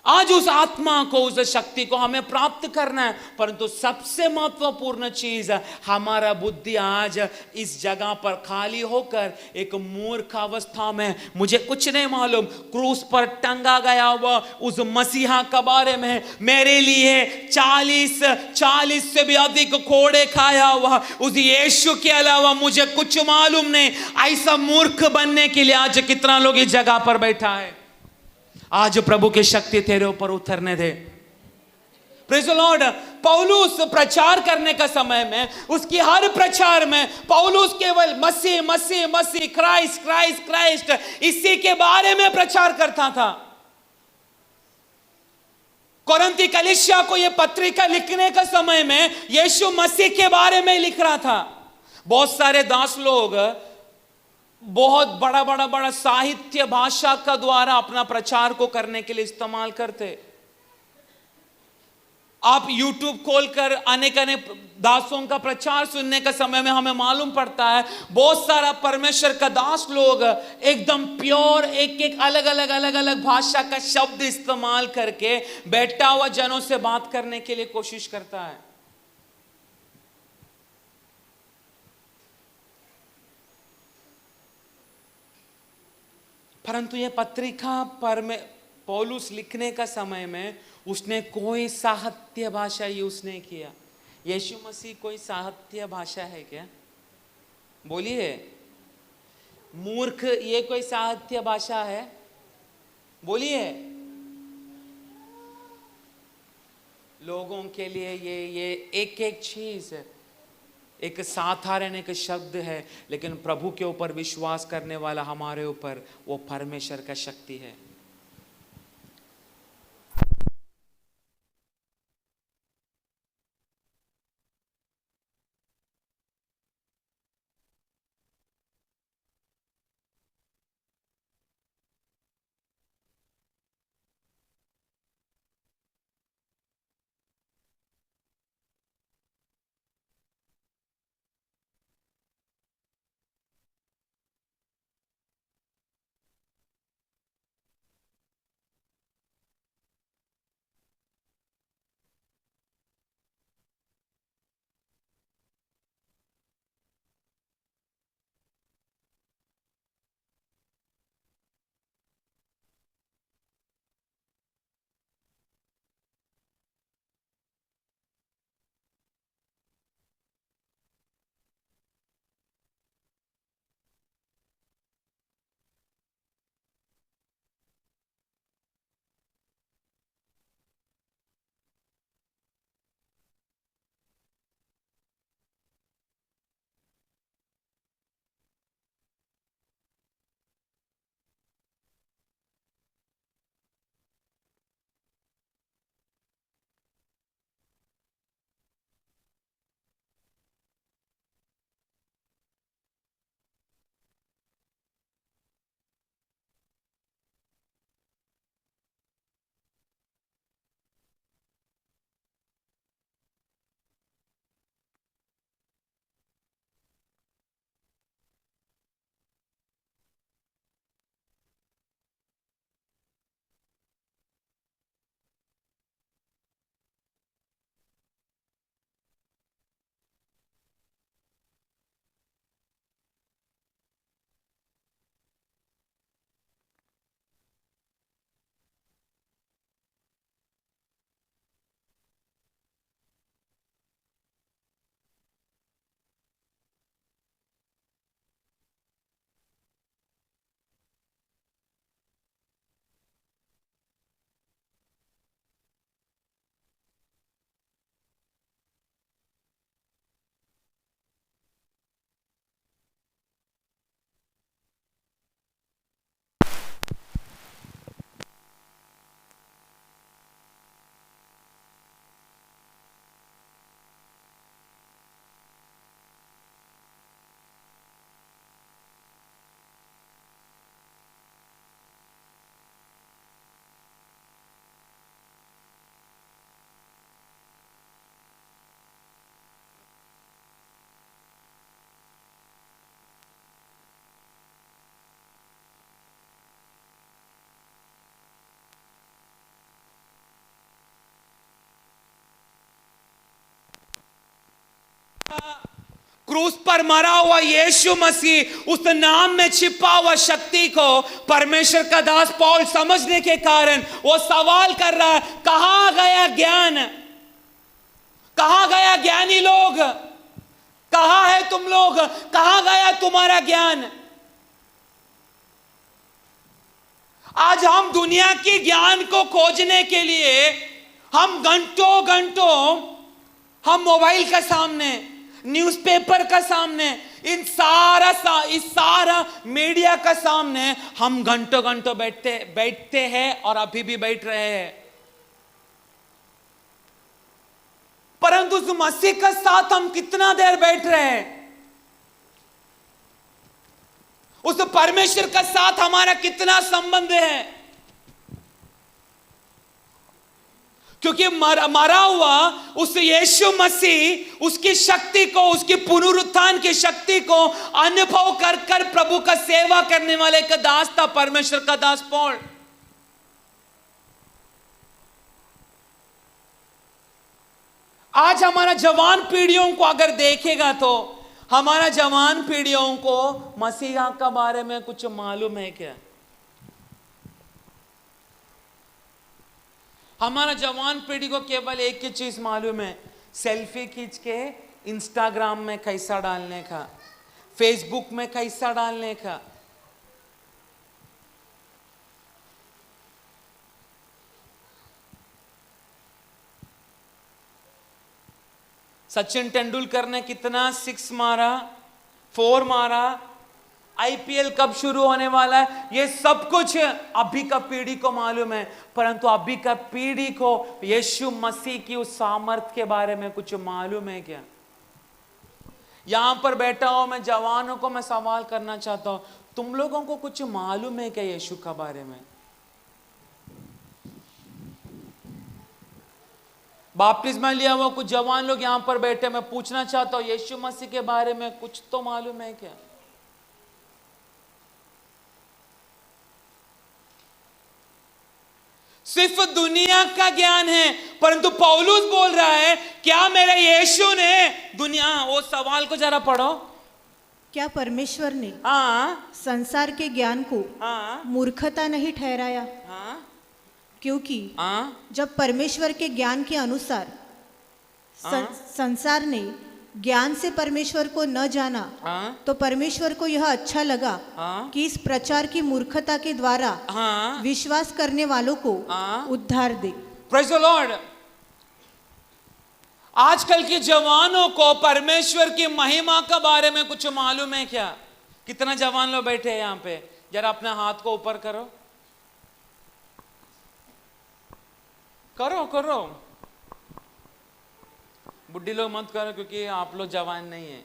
आज उस आत्मा को, उस शक्ति को हमें प्राप्त करना है। परंतु सबसे महत्वपूर्ण चीज, हमारा बुद्धि आज इस जगह पर खाली होकर एक मूर्ख अवस्था में, मुझे कुछ नहीं मालूम, क्रूस पर टंगा गया हुआ उस मसीहा के बारे में, मेरे लिए 40 से भी अधिक कोड़े खाया हुआ उस यीशु के अलावा मुझे कुछ मालूम नहीं, ऐसा मूर्ख बनने के लिए आज कितना लोग इस जगह पर बैठा है। आज प्रभु की शक्ति तेरे ऊपर उतरने दे। Praise the Lord. पौलुस प्रचार करने का समय में, उसकी हर प्रचार में पौलुस केवल मसीह मसीह मसीह, क्राइस्ट क्राइस्ट क्राइस्ट, इसी के बारे में प्रचार करता था। कोरिन्थी कलीसिया को यह पत्रिका लिखने का समय में यीशु मसीह के बारे में लिख रहा था। बहुत सारे दास लोग बहुत बड़ा साहित्य भाषा का द्वारा अपना प्रचार को करने के लिए इस्तेमाल करते। आप YouTube खोलकर अनेक दासों का प्रचार सुनने का समय में हमें मालूम पड़ता है, बहुत सारा परमेश्वर का दास लोग एकदम प्योर एक अलग भाषा का शब्द इस्तेमाल करके बैठा हुआ जनों से बात करने के लिए कोशिश करता है। परंतु यह पत्रिका पर में पौलुस लिखने का समय में उसने कोई साहित्य भाषा यूज नहीं किया। यीशु मसीह कोई साहित्य भाषा है क्या? बोलिए। मूर्ख ये कोई साहित्य भाषा है? बोलिए। लोगों के लिए ये एक चीज, एक साधारण एक शब्द है, लेकिन प्रभु के ऊपर विश्वास करने वाला हमारे ऊपर वो परमेश्वर का शक्ति है। क्रूस पर मरा हुआ यीशु मसीह, उस नाम में छिपा हुआ शक्ति को परमेश्वर का दास पौल समझने के कारण वो सवाल कर रहा है, कहां गया ज्ञान, कहां गया ज्ञानी लोग, कहां है तुम लोग, कहां गया तुम्हारा ज्ञान। आज हम दुनिया के ज्ञान को खोजने के लिए हम घंटों घंटों हम मोबाइल का सामने, न्यूज़पेपर का सामने, इस सारा मीडिया का सामने हम घंटों घंटों बैठते हैं और अभी भी बैठ रहे हैं। परंतु उस मसीह के साथ हम कितना देर बैठ रहे हैं, उस परमेश्वर के साथ हमारा कितना संबंध है। क्योंकि मरा हुआ उस यीशु मसीह उसकी शक्ति को, उसकी पुनरुत्थान की शक्ति को अनुभव कर कर प्रभु का सेवा करने वाले का दास था परमेश्वर का दास पौल। आज हमारा जवान पीढ़ियों को अगर देखेगा तो हमारा जवान पीढ़ियों को मसीहा का बारे में कुछ मालूम है क्या? हमारा जवान पीढ़ी को केवल एक ही चीज मालूम है, सेल्फी खींच के इंस्टाग्राम में कैसा डालने का, फेसबुक में कैसा डालने का। सचिन तेंदुलकर ने कितना 6 मारा, 4 मारा, आईपीएल कब शुरू होने वाला है, ये सब कुछ अभी का पीढ़ी को मालूम है। परंतु अभी का पीढ़ी को यीशु मसीह की उस सामर्थ के बारे में कुछ मालूम है क्या? यहां पर बैठा हूं मैं, जवानों को मैं सवाल करना चाहता हूं, तुम लोगों को कुछ मालूम है क्या यीशु का बारे में? बपतिस्मा लिया हुआ कुछ जवान लोग यहां पर बैठे, मैं पूछना चाहता हूं, यीशु मसीह के बारे में कुछ तो मालूम है क्या? सिर्फ दुनिया का ज्ञान है, परंतु पौलुस बोल रहा है, क्या मेरे यीशु ने दुनिया, वो सवाल को जरा पढ़ो। क्या परमेश्वर ने हाँ संसार के ज्ञान को हाँ मूर्खता नहीं ठहराया? हाँ क्योंकि हाँ जब परमेश्वर के ज्ञान के अनुसार संसार ने ज्ञान से परमेश्वर को न जाना, हाँ तो परमेश्वर को यह अच्छा लगा हाँ कि इस प्रचार की मूर्खता के द्वारा हाँ विश्वास करने वालों को हाँ। उद्धार दे। Praise the Lord. आजकल के जवानों को परमेश्वर की महिमा के बारे में कुछ मालूम है क्या? कितना जवान लोग बैठे हैं यहाँ पे, जरा अपने हाथ को ऊपर करो, करो करो। बुढ़ी लोग मत करो क्योंकि आप लोग जवान नहीं है।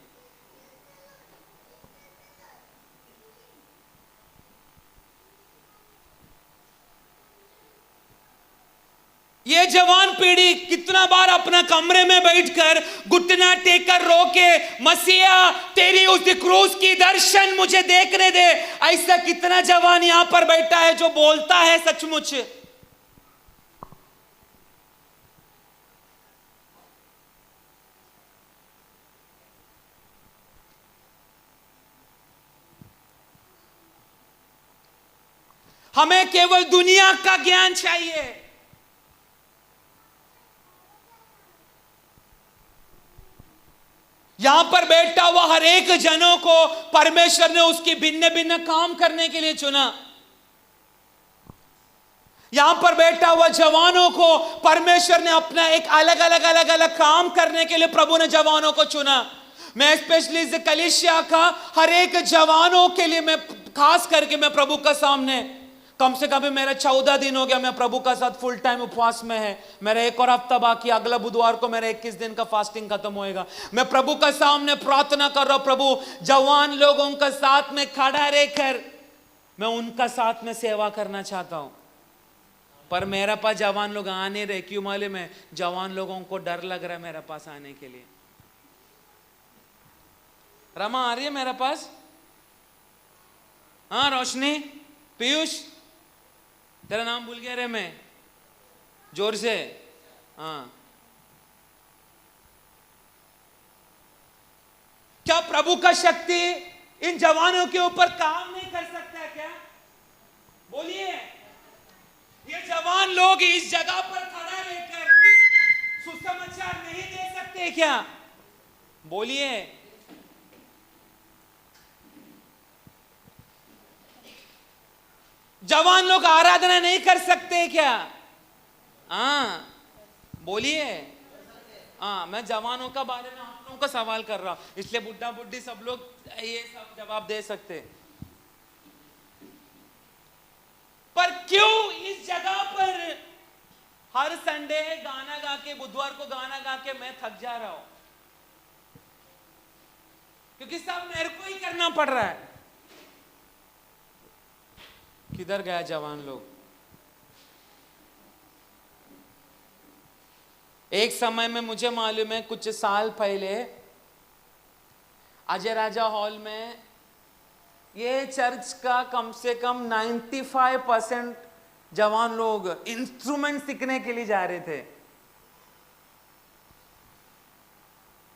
ये जवान पीढ़ी कितना बार अपना कमरे में बैठकर घुटना टेककर रो के, मसीहा तेरी उस क्रूस की दर्शन मुझे देखने दे। ऐसा कितना जवान यहां पर बैठा है जो बोलता है सचमुच। हमें केवल दुनिया का ज्ञान चाहिए। यहां पर बैठा हुआ हर एक जनों को परमेश्वर ने उसकी भिन्न भिन्न काम करने के लिए चुना। यहां पर बैठा हुआ जवानों को परमेश्वर ने अपना एक अलग अलग काम करने के लिए प्रभु ने जवानों को चुना। मैं स्पेशली इस कलीसिया का हर एक जवानों के लिए मैं खास करके मैं प्रभु का सामने, कम से कम मेरा 14 दिन हो गया मैं प्रभु का साथ फुल टाइम उपवास में है। मेरा एक और हफ्ता बाकी, अगला बुधवार को मेरा 21 दिन का फास्टिंग खत्म होएगा। मैं प्रभु का सामने प्रार्थना कर रहा हूं, प्रभु जवान लोगों के साथ में खड़ा रहकर मैं उनका साथ में सेवा करना चाहता हूं। पर मेरे पास जवान लोग आ नहीं रहे, क्यों मालूम है? जवान लोगों को डर लग रहा है मेरे पास आने के लिए। रमा आ रही है मेरे पास? हाँ रोशनी, पीयूष, तेरा नाम भूल गया रे मैं, जोर से। हाँ क्या प्रभु का शक्ति इन जवानों के ऊपर काम नहीं कर सकता है क्या? बोलिए, ये जवान लोग इस जगह पर खड़ा रहकर सुसमाचार नहीं दे सकते क्या? बोलिए, जवान लोग आराधना नहीं कर सकते क्या? हाँ बोलिए। हाँ, मैं जवानों का बारे में आप लोगों का सवाल कर रहा हूं, इसलिए बुढ़ा बुढ़ी सब लोग ये सब जवाब दे सकते। पर क्यों इस जगह पर हर संडे गाना गा के, बुधवार को गाना गा के मैं थक जा रहा हूं? क्योंकि सब मेरे को ही करना पड़ रहा है। किधर गया जवान लोग? एक समय में मुझे मालूम है, कुछ साल पहले अजय राजा हॉल में ये चर्च का कम से कम 95% जवान लोग इंस्ट्रूमेंट सीखने के लिए जा रहे थे।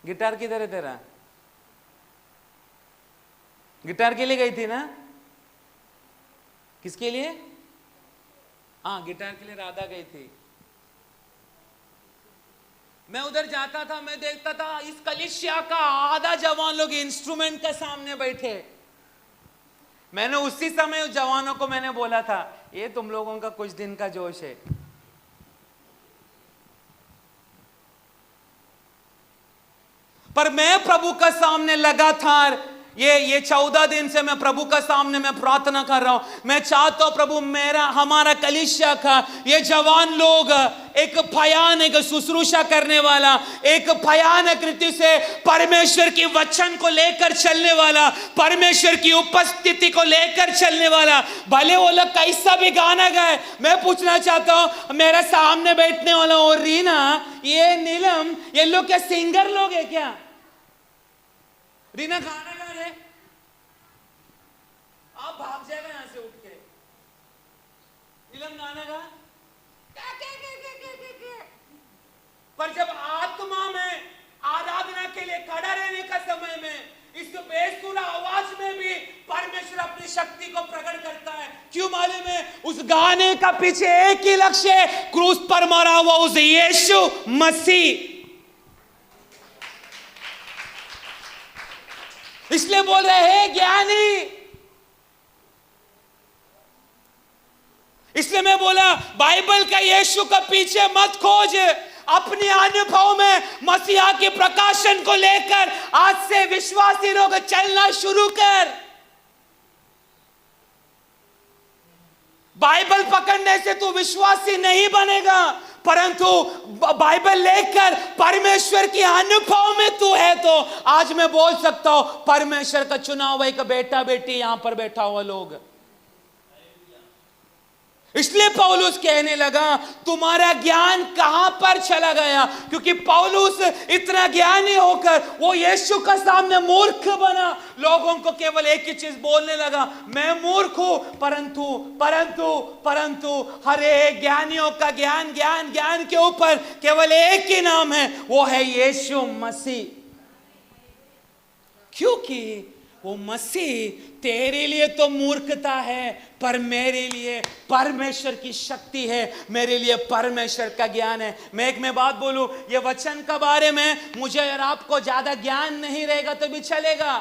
गिटार किधर है तेरा? गिटार के लिए गई थी ना? किसके लिए? हाँ, गिटार के लिए राधा गई थी। मैं उधर जाता था, मैं देखता था इस कलीसिया का आधा जवान लोग इंस्ट्रूमेंट के सामने बैठे। मैंने उसी समय उस जवानों को मैंने बोला था, ये तुम लोगों का कुछ दिन का जोश है। पर मैं प्रभु का सामने लगातार ये 14 दिन से मैं प्रभु का सामने मैं प्रार्थना कर रहा हूं। मैं चाहता हूं प्रभु, मेरा हमारा कलीसिया का ये जवान लोग एक भयानक शुश्रूषा करने वाला, एक भयानक रीति से परमेश्वर की वचन को लेकर चलने वाला, परमेश्वर की उपस्थिति को लेकर चलने वाला, भले वो लोग कैसा भी गाना गाए। मैं पूछना चाहता हूं, मेरे सामने बैठने वाला और रीना, ये नीलम, ये लोग क्या सिंगर लोग है क्या? रीना गाना गा रहे, आप भाग जाएगा यहां से उठ के। नीलम गाना गा, पर जब आत्मा में आराधना के लिए खड़ा रहने का समय में इस बेसुरा आवाज में भी परमेश्वर अपनी शक्ति को प्रकट करता है। क्यों मालूम है? उस गाने का पीछे एक ही लक्ष्य है, क्रूस पर मरा हुआ उस यीशु मसीह। इसलिए बोल रहे हैं ज्ञानी। इसलिए मैं बोला, बाइबल का यीशु का पीछे मत खोज, अपने अनुभव में मसीहा के प्रकाशन को लेकर आज से विश्वासी लोग चलना शुरू कर। बाइबल पकड़ने से तू विश्वासी नहीं बनेगा, परंतु बाइबल लेकर परमेश्वर के अनुभव में तू है तो आज मैं बोल सकता हूं, परमेश्वर का चुना हुआ एक बेटा बेटी यहां पर बैठा हुआ लोग। इसलिए पौलुस कहने लगा, तुम्हारा ज्ञान कहां पर चला गया? क्योंकि पौलुस इतना ज्ञानी होकर वो यीशु का सामने मूर्ख बना, लोगों को केवल एक ही चीज बोलने लगा, मैं मूर्ख हूं। परंतु परंतु परंतु हर एक ज्ञानियों का ज्ञान ज्ञान ज्ञान के ऊपर केवल एक ही नाम है, वो है यीशु मसीह। क्योंकि वो मसीह तेरे लिए तो मूर्खता है, पर मेरे लिए परमेश्वर की शक्ति है, मेरे लिए परमेश्वर का ज्ञान है। मैं एक बात बोलूं, ये वचन के बारे में मुझे और आपको ज्यादा ज्ञान नहीं रहेगा तो भी चलेगा,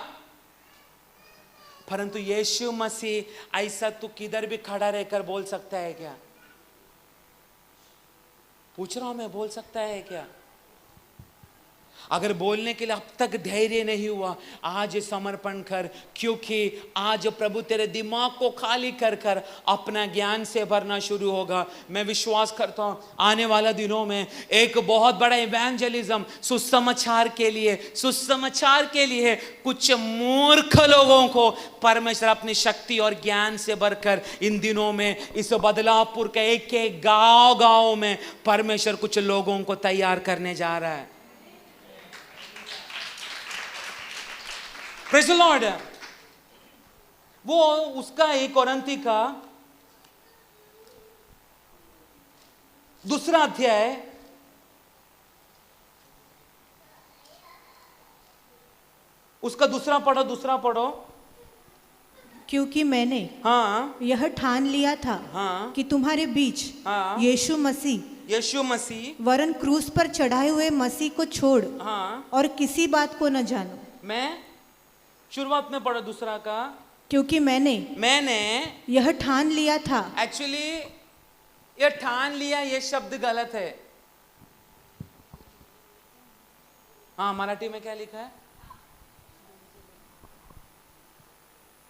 परंतु यीशु मसीह ऐसा तू किधर भी खड़ा रहकर बोल सकता है क्या? पूछ रहा हूं मैं, बोल सकता है क्या? अगर बोलने के लिए अब तक धैर्य नहीं हुआ, आज समर्पण कर, क्योंकि आज प्रभु तेरे दिमाग को खाली कर कर अपना ज्ञान से भरना शुरू होगा। मैं विश्वास करता हूं आने वाला दिनों में एक बहुत बड़ा इवेंजलिज्म, सुसमाचार के लिए कुछ मूर्ख लोगों को परमेश्वर अपनी शक्ति और ज्ञान से भरकर इन दिनों में इस बदलापुर के एक एक गांव में परमेश्वर कुछ लोगों को तैयार करने जा रहा है। Praise the Lord. वो उसका 1 कोरिन्थी का 2 अध्याय उसका दूसरा पढ़ो। क्योंकि मैंने हाँ यह ठान लिया था हाँ कि तुम्हारे बीच हाँ यीशु मसीह यीशु मसीह, वरन क्रूस पर चढ़ाए हुए मसीह को छोड़ हाँ और किसी बात को न जानो। मैं शुरुआत में पढ़ा दूसरा का, क्योंकि मैंने यह ठान लिया था। एक्चुअली ये ठान लिया, ये शब्द गलत है। हाँ, मराठी में क्या लिखा है?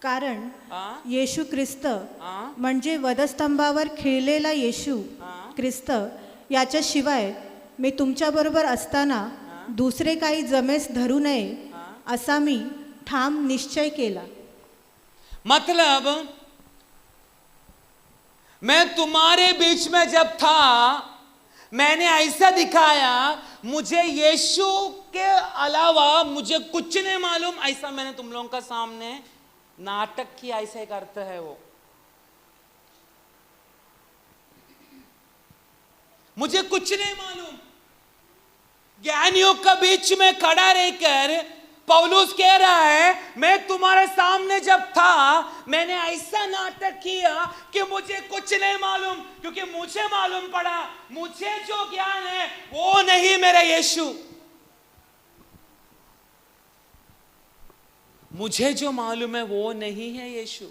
कारण हाँ येशू ख्रिस्त हाँ म्हणजे वधस्तंभावर खिळलेला येशू हाँ ख्रिस्त याच्याशिवाय मी तुमच्याबरोबर असताना दुसरे काही जमेस धरू नये असा मी ठाम निश्चय केला। मतलब मैं तुम्हारे बीच में जब था, मैंने ऐसा दिखाया मुझे यीशु के अलावा मुझे कुछ नहीं मालूम, ऐसा मैंने तुम लोगों का सामने नाटक की, ऐसा एक अर्थ है वो। मुझे कुछ नहीं मालूम। ज्ञानियों के बीच में खड़ा रहकर पौलुस कह रहा है, मैं तुम्हारे सामने जब था मैंने ऐसा नाटक किया कि मुझे कुछ नहीं मालूम, क्योंकि मुझे मालूम पड़ा मुझे जो ज्ञान है वो नहीं मेरा यीशु। मुझे जो मालूम है वो नहीं है यीशु।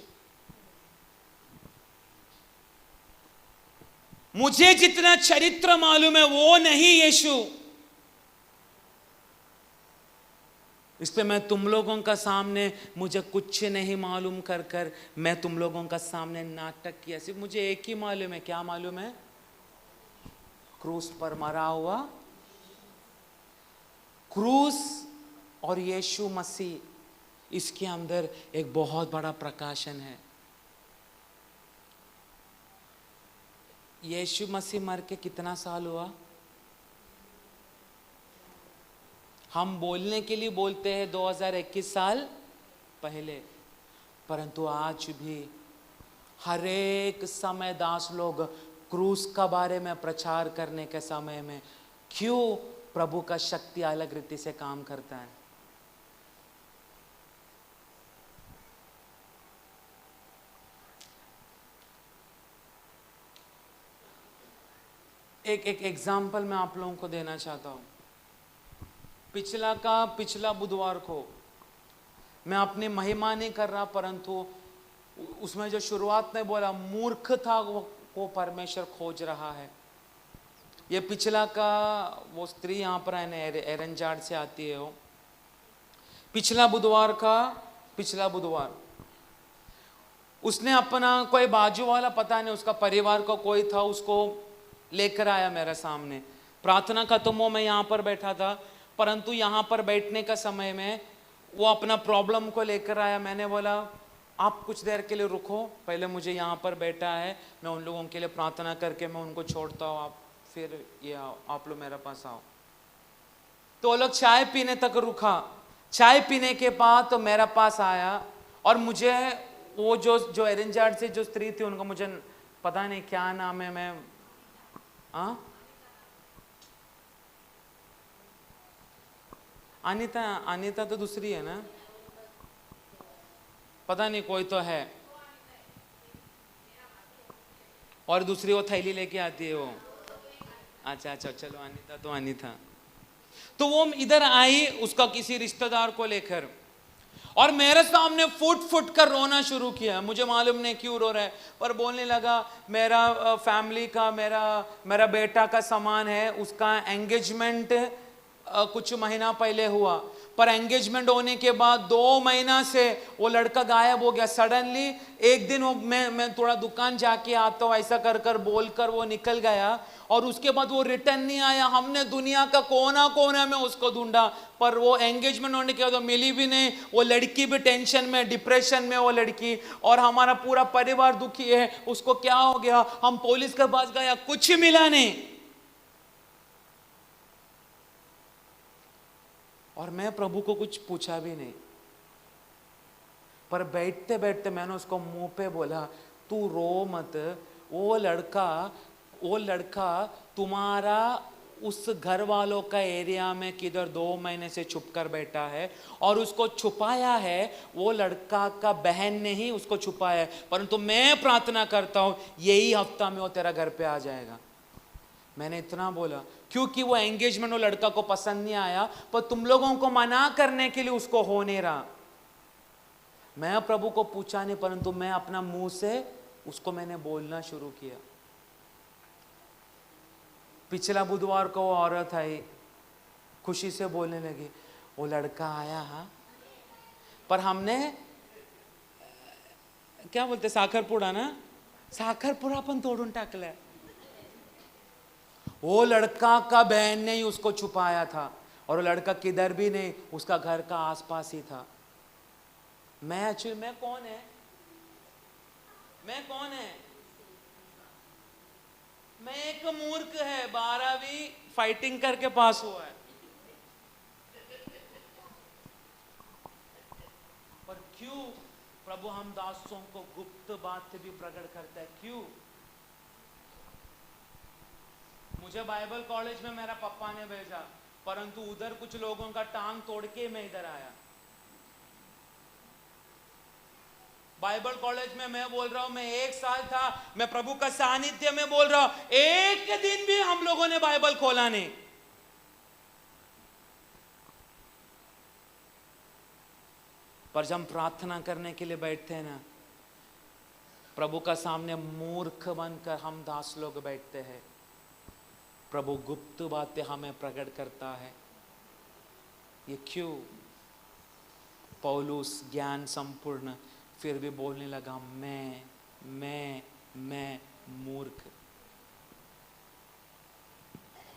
मुझे जितना चरित्र मालूम है वो नहीं यीशु। इस पे मैं तुम लोगों का सामने मुझे कुछ नहीं मालूम कर कर मैं तुम लोगों का सामने नाटक किया। सिर्फ मुझे एक ही मालूम है। क्या मालूम है? क्रूस पर मरा हुआ, क्रूस और यीशु मसीह, इसके अंदर एक बहुत बड़ा प्रकाशन है। यीशु मसीह मर के कितना साल हुआ? हम बोलने के लिए बोलते हैं 2021 साल पहले, परंतु आज भी हर एक समय दास लोग क्रूस का बारे में प्रचार करने के समय में क्यों प्रभु का शक्ति अलग रीति से काम करता है। एक एग्जाम्पल मैं आप लोगों को देना चाहता हूं। पिछला बुधवार को, मैं अपनी महिमा नहीं कर रहा, परंतु उसमें जो शुरुआत में बोला मूर्ख था वो परमेश्वर खोज रहा है। ये पिछला का वो स्त्री यहाँ पर है ना, एरनजार्ड से आती है वो। पिछला बुधवार उसने अपना कोई बाजू वाला, पता नहीं उसका परिवार का कोई था, उसको लेकर आया मेरे सामने। प्रार्थना खत्म हो, मैं यहाँ पर बैठा था, परंतु यहाँ पर बैठने का समय में वो अपना प्रॉब्लम को लेकर आया। मैंने बोला आप कुछ देर के लिए रुको, पहले मुझे यहाँ पर बैठा है, मैं उन लोगों के लिए प्रार्थना करके मैं उनको छोड़ता हूँ, आप फिर ये आओ, आप लोग मेरे पास आओ। तो वो लोग चाय पीने तक रुका। चाय पीने के बाद तो मेरे पास आया और मुझे वो जो एरेंजार्ड से जो स्त्री थी, उनका मुझे पता नहीं क्या नाम है, मैं अनीता तो दूसरी है ना, पता नहीं कोई तो है, और दूसरी वो थैली लेके आती है वो। अच्छा चलो, अनीता तो वो इधर आई उसका किसी रिश्तेदार को लेकर, और मेरे सामने फुट कर रोना शुरू किया। मुझे मालूम नहीं क्यों रो रहा है, पर बोलने लगा मेरा फैमिली का, मेरा बेटा का सामान है, उसका एंगेजमेंट कुछ महीना पहले हुआ, पर एंगेजमेंट होने के बाद 2 महीना से वो लड़का गायब हो गया। सडनली एक दिन वो मैं थोड़ा दुकान जाके आता हूँ, ऐसा कर बोलकर वो निकल गया, और उसके बाद वो रिटर्न नहीं आया। हमने दुनिया का कोना में उसको ढूंढा, पर वो एंगेजमेंट होने के बाद मिली भी नहीं। वो लड़की भी टेंशन में, डिप्रेशन में वो लड़की, और हमारा पूरा परिवार दुखी है। उसको क्या हो गया, हम पुलिस के पास गया, कुछ मिला नहीं। और मैं प्रभु को कुछ पूछा भी नहीं, पर बैठते बैठते मैंने उसको मुंह पे बोला, तू रो मत, वो लड़का तुम्हारा उस घर वालों का एरिया में किधर 2 महीने से छुप कर बैठा है, और उसको छुपाया है वो लड़का का बहन ने ही उसको छुपाया है। परंतु मैं प्रार्थना करता हूं यही हफ्ता में वो तेरा घर पे आ जाएगा। मैंने इतना बोला क्योंकि वो एंगेजमेंट वो लड़का को पसंद नहीं आया, पर तुम लोगों को मना करने के लिए उसको हो नहीं रहा। मैं प्रभु को पूछा नहीं, परंतु मैं अपना मुंह से उसको मैंने बोलना शुरू किया। पिछला बुधवार को वो औरत आई, खुशी से बोलने लगी, वो लड़का आया, हाँ, पर हमने क्या बोलते साखरपुडा ना, साखरपुडा पण तोडून टाकलाय। वो लड़का का बहन ने ही उसको छुपाया था, और वो लड़का किधर भी नहीं, उसका घर का आसपास ही था। मैं कौन है, मैं कौन है? मैं एक मूर्ख है, 12वीं फाइटिंग करके पास हुआ है। पर क्यों प्रभु हम दासों को गुप्त बात से भी प्रकट करता है? क्यों? मुझे बाइबल कॉलेज में मेरा पापा ने भेजा, परंतु उधर कुछ लोगों का टांग तोड़ के मैं इधर आया। बाइबल कॉलेज में मैं बोल रहा हूं, मैं 1 साल था, मैं प्रभु का सानिध्य में बोल रहा हूं, एक दिन भी हम लोगों ने बाइबल खोला नहीं। पर जब हम प्रार्थना करने के लिए बैठते हैं ना, प्रभु का सामने मूर्ख बनकर हम दास लोग बैठते हैं। प्रभु गुप्त बातें हमें प्रकट करता है। ये क्यों? पौलुस ज्ञान संपूर्ण फिर भी बोलने लगा, मैं मूर्ख।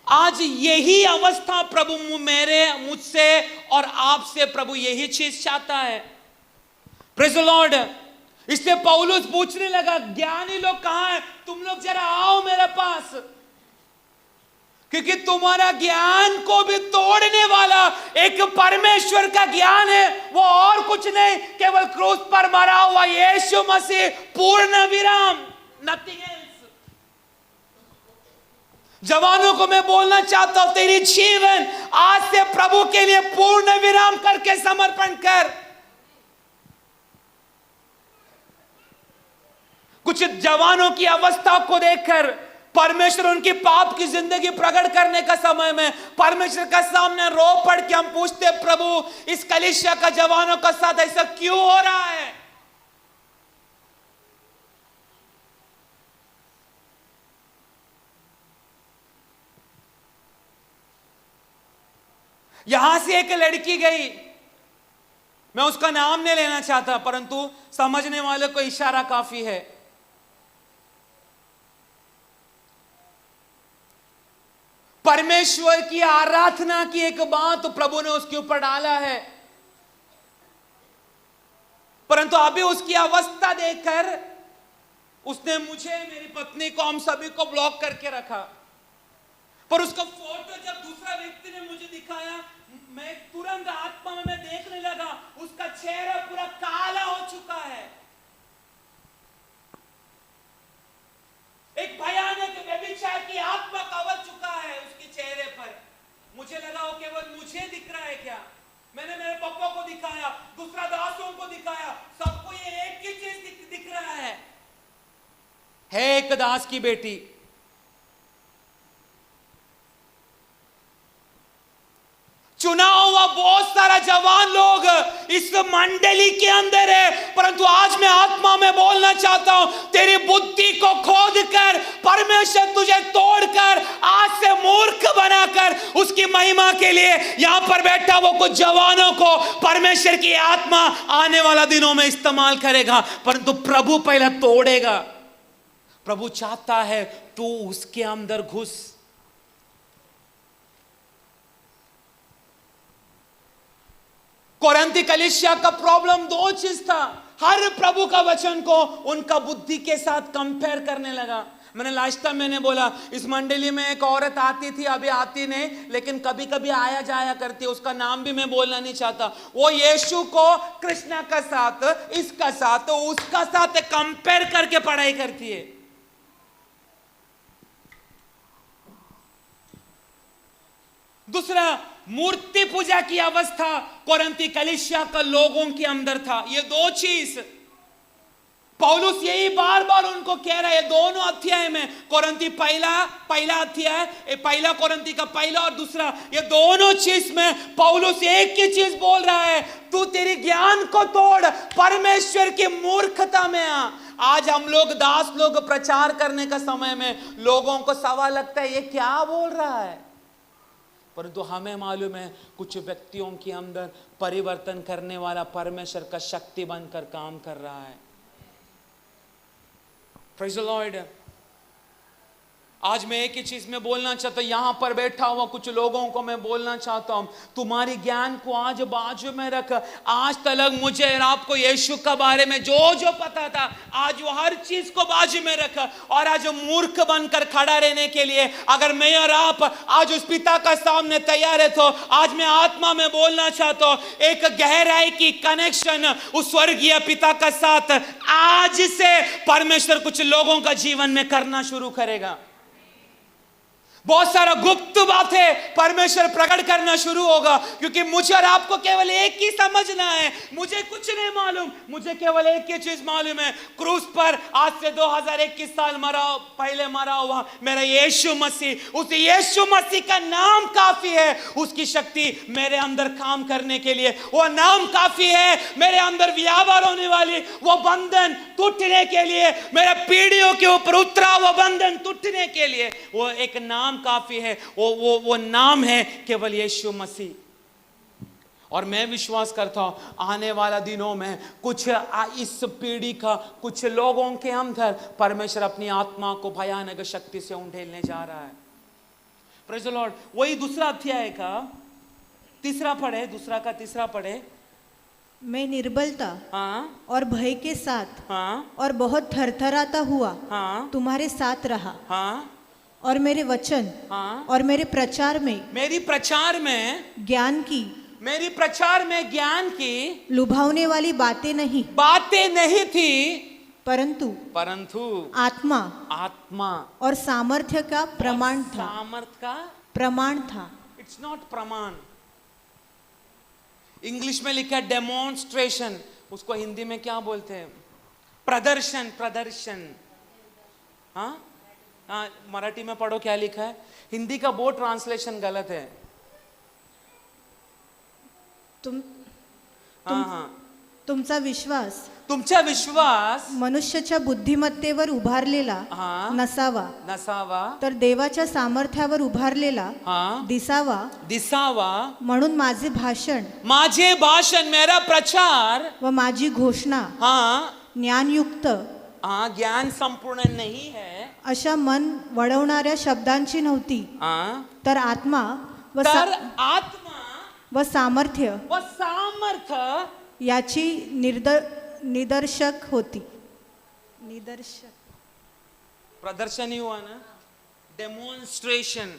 आज यही अवस्था प्रभु मुझसे और आपसे प्रभु यही चीज चाहता है। Praise the Lord. इसलिए पौलुस पूछने लगा, ज्ञानी लोग कहां हैं? तुम लोग जरा आओ मेरे पास, क्योंकि तुम्हारा ज्ञान को भी तोड़ने वाला एक परमेश्वर का ज्ञान है। वो और कुछ नहीं, केवल क्रूस पर मरा हुआ यीशु मसीह, पूर्ण विराम, नथिंग एल्स। जवानों को मैं बोलना चाहता हूं, तेरी जीवन आज से प्रभु के लिए पूर्ण विराम करके समर्पण कर। कुछ जवानों की अवस्था को देखकर परमेश्वर उनकी पाप की जिंदगी प्रकट करने का समय में परमेश्वर का सामने रो पड़ के हम पूछते, प्रभु इस कलीसिया का जवानों का साथ ऐसा क्यों हो रहा है? यहां से एक लड़की गई, मैं उसका नाम नहीं लेना चाहता, परंतु समझने वाले को इशारा काफी है। परमेश्वर की आराधना की एक बात तो प्रभु ने उसके ऊपर डाला है, परंतु अभी उसकी अवस्था देखकर उसने मुझे, मेरी पत्नी को, हम सभी को ब्लॉक करके रखा। पर उसका फोटो जब दूसरा व्यक्ति ने मुझे दिखाया, मैं तुरंत आत्मा में मैं देखने लगा, उसका चेहरा पूरा काला हो चुका है। एक भयानक व्यभिचार की आत्मा कवर चुका है उसके चेहरे पर। मुझे लगा वो केवल मुझे दिख रहा है क्या? मैंने मेरे पापा को दिखाया, दूसरा दासों को दिखाया, सबको ये एक ही चीज दिख रहा है एक दास की बेटी। चुना हुआ बहुत सारा जवान लोग इस मंडली के अंदर है, परंतु आज मैं आत्मा में बोलना चाहता हूं, तेरी बुद्धि को खोद कर परमेश्वर तुझे तोड़कर आज से मूर्ख बनाकर उसकी महिमा के लिए यहां पर बैठा वो कुछ जवानों को परमेश्वर की आत्मा आने वाला दिनों में इस्तेमाल करेगा, परंतु प्रभु पहले तोड़ेगा। प्रभु चाहता है तू उसके अंदर घुस। कोरिन्थी कलीसिया का प्रॉब्लम 2 चीज था। हर प्रभु का वचन को उनका बुद्धि के साथ कंपेयर करने लगा। मैंने लास्ट टाइम मैंने बोला, इस मंडली में एक औरत आती थी, अभी आती नहीं, लेकिन कभी कभी आया जाया करती है, उसका नाम भी मैं बोलना नहीं चाहता। वो यीशु को कृष्णा का साथ, इसका साथ, उसका साथ कंपेयर करके पढ़ाई करती है। दूसरा, मूर्ति पूजा की अवस्था कोरिन्थी कलीसिया का लोगों के अंदर था। ये दो चीज पौलुस यही बार बार उनको कह रहा है दोनों अध्याय में। कोरिन्थी पहला अध्याय, पहला कोरिन्थी का पहला और दूसरा, ये दोनों चीज में पौलुस एक ही चीज बोल रहा है, तू तेरी ज्ञान को तोड़, परमेश्वर की मूर्खता में आ। आज हम लोग दास लोग प्रचार करने का समय में लोगों को सवाल लगता है ये क्या बोल रहा है, परंतु हमें मालूम है कुछ व्यक्तियों के अंदर परिवर्तन करने वाला परमेश्वर का शक्ति बनकर काम कर रहा है। Praise the Lord। आज मैं एक ही चीज में बोलना चाहता हूं, यहां पर बैठा हुआ कुछ लोगों को मैं बोलना चाहता हूं, तुम्हारी ज्ञान को आज बाजू में रख। आज तक मुझे और आपको यीशु के बारे में जो जो पता था, आज वो हर चीज को बाजू में रख। और आज मूर्ख बनकर खड़ा रहने के लिए अगर मैं और आप आज उस पिता का सामने तैयार है, तो आज मैं आत्मा में बोलना चाहता हूं, एक गहराई की कनेक्शन उस स्वर्गीय पिता का साथ आज से परमेश्वर कुछ लोगों का जीवन में करना शुरू करेगा। बहुत सारा गुप्त बातें परमेश्वर प्रकट करना शुरू होगा, क्योंकि मुझे और आपको केवल एक ही समझना है, मुझे कुछ नहीं मालूम, मुझे केवल एक ही चीज मालूम है, क्रूस पर आज से 2021 साल पहले मरा हुआ मेरा यीशु मसीह, उस यीशु मसीह का नाम काफी है उसकी शक्ति मेरे अंदर काम करने के लिए। वो नाम काफी है मेरे अंदर व्यापार होने वाली वो बंधन टूटने के लिए, मेरे पीढ़ियों के ऊपर उतरा वो बंधन टूटने के लिए वो एक नाम काफी है। वो नाम है केवल यीशु मसीह। और मैं विश्वास करता हूं आने वाला दिनों में कुछ इस पीढ़ी का कुछ लोगों के अंदर परमेश्वर अपनी आत्मा को भयानक शक्ति से उंडेलने जा रहा है। Praise the Lord. वही दूसरा अध्याय का तीसरा पढ़े, दूसरा का तीसरा पढ़े। मैं निर्बलता हाँ और भय के साथ हाँ और बहुत थरथराता हुआ हाँ तुम्हारे साथ रहा, हाँ और मेरे वचन हाँ और मेरे प्रचार में मेरी प्रचार में ज्ञान की लुभावने वाली बातें नहीं थी, परंतु आत्मा और सामर्थ्य का प्रमाण था। इट्स नॉट प्रमाण। इंग्लिश में लिखा है डेमोन्स्ट्रेशन, उसको हिंदी में क्या बोलते हैं? प्रदर्शन। हाँ हाँ, मराठी में पढ़ो क्या लिखा है, हिंदी का बहुत ट्रांसलेशन गलत है। तुमचा विश्वास मनुष्याच्या बुद्धिमत्तेवर उभारलेला नसावा, तर देवाच्या सामर्थ्यावर उभारलेला दिसावा, म्हणून माझे भाषण मेरा प्रचार व माझी घोषणा ज्ञानयुक्त ज्ञान संपूर्ण नहीं है, अशा मन वळवणाऱ्या शब्दांची नव्हती, तर आत्मा व सामर्थ्य याची निदर्शक होती। प्रदर्शन ही हुआ ना, डेमोन्स्ट्रेशन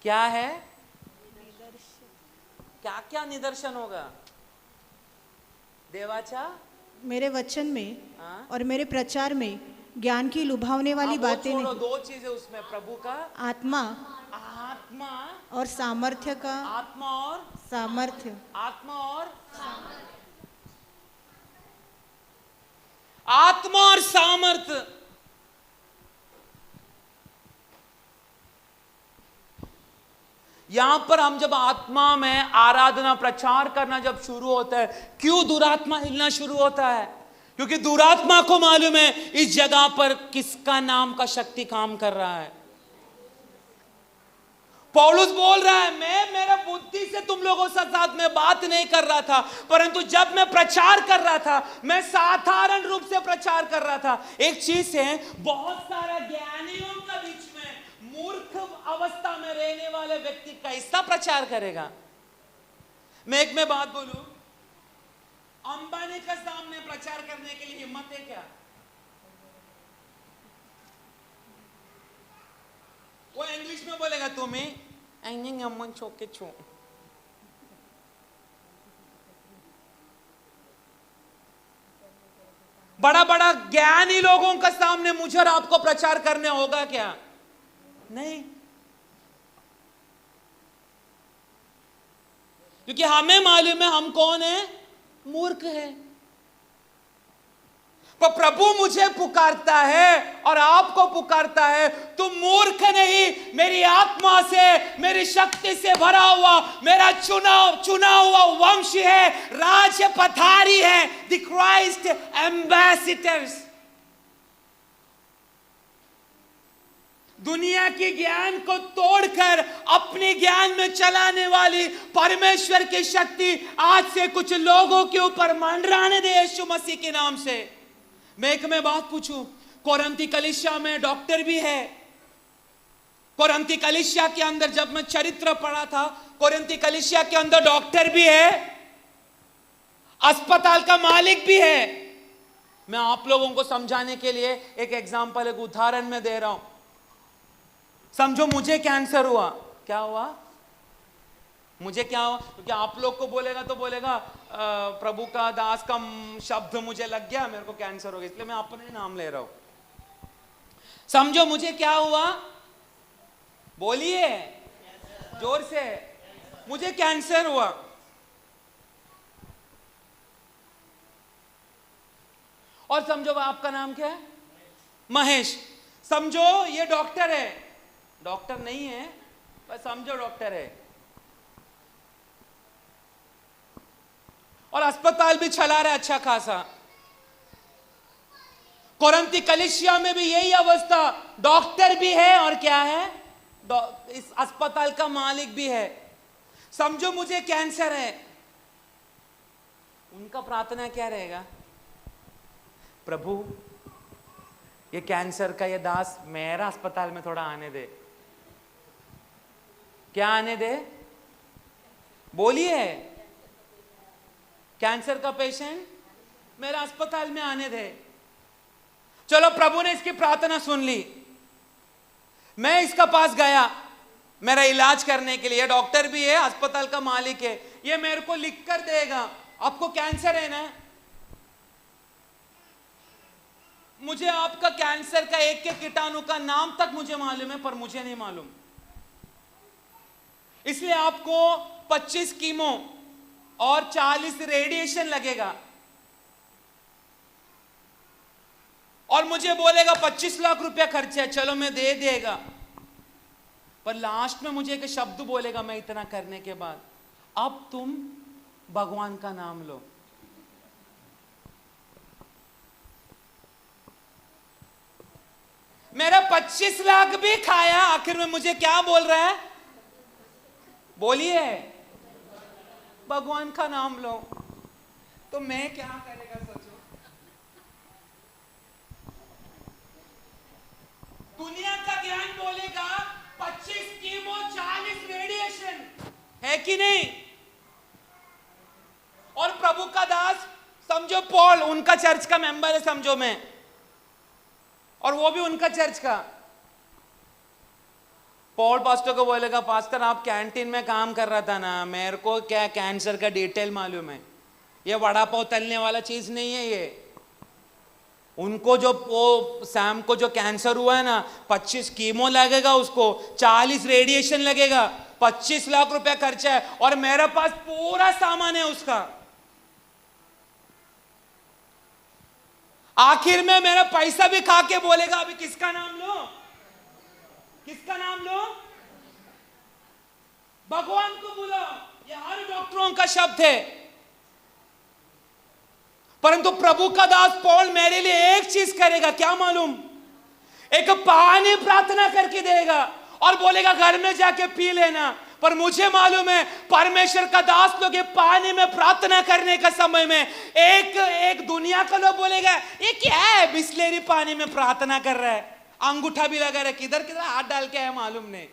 क्या है? क्या क्या निदर्शन होगा? देवाचा मेरे वचन में और मेरे प्रचार में ज्ञान की लुभावने वाली बातें नहीं। दो चीजें उसमें, प्रभु का आत्मा और सामर्थ्य का आत्मा और सामर्थ्य। यहां पर हम जब आत्मा में आराधना प्रचार करना जब शुरू होता है, क्यों दुरात्मा हिलना शुरू होता है? क्योंकि दुरात्मा को मालूम है इस जगह पर किसका नाम का शक्ति काम कर रहा है। पौलुस बोल रहा है मैं मेरा बुद्धि से तुम लोगों के साथ में बात नहीं कर रहा था, परंतु जब मैं प्रचार कर रहा था मैं साधारण रूप से प्रचार कर रहा था। एक चीज है, बहुत सारा ज्ञानियों के बीच में मूर्ख अवस्था में रहने वाले व्यक्ति कैसा प्रचार करेगा? मैं एक में बात बोलूं, अंबानी के सामने प्रचार करने के लिए हिम्मत है क्या? वो इंग्लिश में बोलेगा तुम्हें अम्मन छोके छो। बड़ा बड़ा ज्ञानी लोगों के सामने मुझे और आपको प्रचार करने होगा क्या? नहीं। क्योंकि हमें मालूम है हम कौन है, मूर्ख है। पर प्रभु मुझे पुकारता है और आपको पुकारता है, तुम मूर्ख नहीं, मेरी आत्मा से, मेरी शक्ति से भरा हुआ मेरा चुना हुआ वंश है, राज पधारी है, द क्राइस्ट एम्बेसडर्स। दुनिया के ज्ञान को तोड़कर अपने ज्ञान में चलाने वाली परमेश्वर की शक्ति आज से कुछ लोगों के ऊपर मंडराने दे यीशु मसीह के नाम से। मैं एक में बात पूछूं, कोरिन्थी कलीसिया में डॉक्टर भी है। कोरिन्थी कलीसिया के अंदर जब मैं चरित्र पढ़ा था, कोरिन्थी कलीसिया के अंदर डॉक्टर भी है, अस्पताल का मालिक भी है। मैं आप लोगों को समझाने के लिए एक एग्जांपल, एक उदाहरण में दे रहा हूं। समझो मुझे कैंसर हुआ, क्या हुआ, मुझे क्या हुआ, क्योंकि आप लोग को बोलेगा तो बोलेगा प्रभु का दास का शब्द मुझे लग गया, मेरे को कैंसर हो गया, इसलिए मैं अपने नाम ले रहा हूं। समझो मुझे क्या हुआ, बोलिए जोर से, मुझे कैंसर हुआ। और समझो आपका नाम क्या है, महेश। समझो ये डॉक्टर है, डॉक्टर नहीं है पर समझो डॉक्टर है, और अस्पताल भी चला रहा है अच्छा खासा। कोरिन्थी कलीसिया में भी यही अवस्था, डॉक्टर भी है और क्या है, इस अस्पताल का मालिक भी है। समझो मुझे कैंसर है, उनका प्रार्थना क्या रहेगा, प्रभु ये कैंसर का ये दास मेरा अस्पताल में थोड़ा आने दे। क्या आने दे, बोलिए, कैंसर का पेशेंट मेरा अस्पताल में आने दे। चलो प्रभु ने इसकी प्रार्थना सुन ली, मैं इसका पास गया मेरा इलाज करने के लिए, डॉक्टर भी है, अस्पताल का मालिक है, ये मेरे को लिख कर देगा आपको कैंसर है ना, मुझे आपका कैंसर का एक के कीटाणु का नाम तक मुझे मालूम है पर मुझे नहीं मालूम, इसलिए आपको 25 कीमो और 40 रेडिएशन लगेगा, और मुझे बोलेगा 25 लाख रुपया खर्चा है, चलो मैं दे देगा। पर लास्ट में मुझे एक शब्द बोलेगा मैं इतना करने के बाद, अब तुम भगवान का नाम लो। मेरा 25 लाख भी खाया, आखिर में मुझे क्या बोल रहा है, बोलिए भगवान का नाम लो। तो मैं क्या करेगा सोचो, दुनिया का ज्ञान बोलेगा 25 कीमो 40 रेडिएशन है कि नहीं, और प्रभु का दास समझो पॉल उनका चर्च का मेंबर है, समझो मैं, और वो भी उनका चर्च का। पॉल पास्टर को बोलेगा पास्टर आप कैंटीन में काम कर रहा था ना, मेरे को क्या कैंसर का डिटेल मालूम है, ये वड़ा पाव तलने वाला चीज नहीं है ये। उनको जो वो सैम को जो कैंसर हुआ है ना, 25 कीमो लगेगा, उसको 40 रेडिएशन लगेगा, 25 लाख रुपया खर्चा है, और मेरे पास पूरा सामान है उसका। आखिर में मेरा पैसा भी खा के बोलेगा अभी किसका नाम लो, किसका नाम लो, भगवान को बुलाओ। ये हर डॉक्टरों का शब्द है, परंतु प्रभु का दास पॉल मेरे लिए एक चीज करेगा, क्या मालूम, एक पानी प्रार्थना करके देगा और बोलेगा घर में जाके पी लेना। पर मुझे मालूम है परमेश्वर का दास लोग ये पानी में प्रार्थना करने का समय में एक दुनिया का लोग बोलेगा ये क्या है, बिस्लेरी पानी में प्रार्थना कर रहा है, अंगूठा भी लगा रहा है, किधर किधर हाथ डाल के है मालूम नहीं।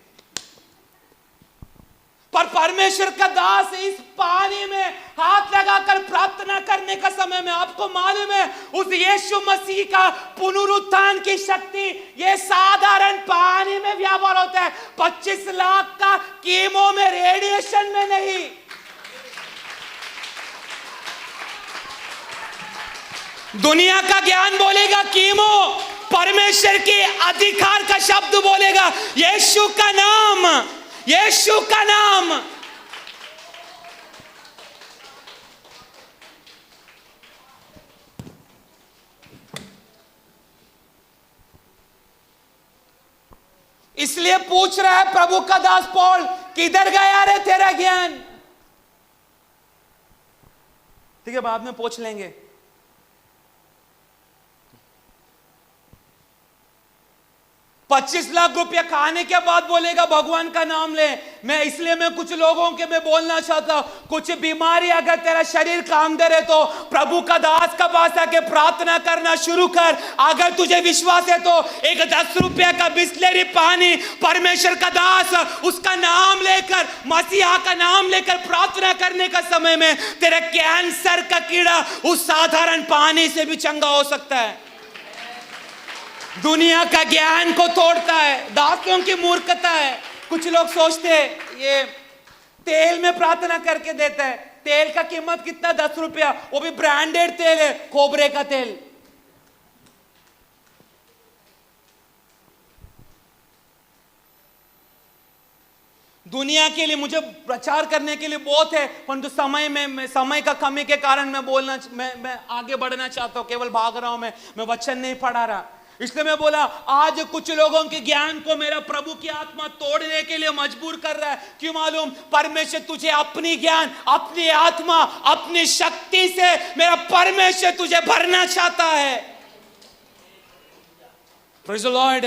पर परमेश्वर का दास इस पानी में हाथ लगाकर प्रार्थना करने का समय में आपको मालूम है उस यीशु मसीह का पुनरुत्थान की शक्ति ये साधारण पानी में व्यापार होता है, 25 लाख का कीमो में, रेडिएशन में नहीं। दुनिया का ज्ञान बोलेगा कीमो, परमेश्वर के अधिकार का शब्द बोलेगा यीशु का नाम, यीशु का नाम। इसलिए पूछ रहा है प्रभु का दास पौल, किधर गया रे तेरा ज्ञान? ठीक है, बाद में पूछ लेंगे। 25 लाख रुपया खाने के बाद बोलेगा भगवान का नाम ले। मैं कुछ लोगों के मैं बोलना चाहता हूं, कुछ बीमारी अगर तेरा शरीर काम दे रहे तो प्रभु का दास का पास आके प्रार्थना करना शुरू कर। अगर तुझे विश्वास है तो एक 10 रुपया का बिस्लेरी पानी परमेश्वर का दास उसका नाम लेकर, मसीहा का नाम लेकर प्रार्थना करने का समय में तेरे कैंसर का कीड़ा उस साधारण पानी से भी चंगा हो सकता है। दुनिया का ज्ञान को तोड़ता है, दासियों की मूर्खता है। कुछ लोग सोचते हैं ये तेल में प्रार्थना करके देता है। तेल का कीमत कितना? 10 रुपया, वो भी ब्रांडेड तेल है, खोबरे का तेल। दुनिया के लिए मुझे प्रचार करने के लिए बहुत है, परंतु समय का कमी के कारण मैं आगे बढ़ना चाहता हूं, केवल भाग रहा हूं, मैं वचन नहीं पढ़ा रहा। इसलिए मैं बोला आज कुछ लोगों के ज्ञान को मेरा प्रभु की आत्मा तोड़ने के लिए मजबूर कर रहा है। क्यों मालूम? परमेश्वर तुझे अपनी ज्ञान, अपनी आत्मा, अपनी शक्ति से मेरा परमेश्वर तुझे भरना चाहता है। Praise the Lord.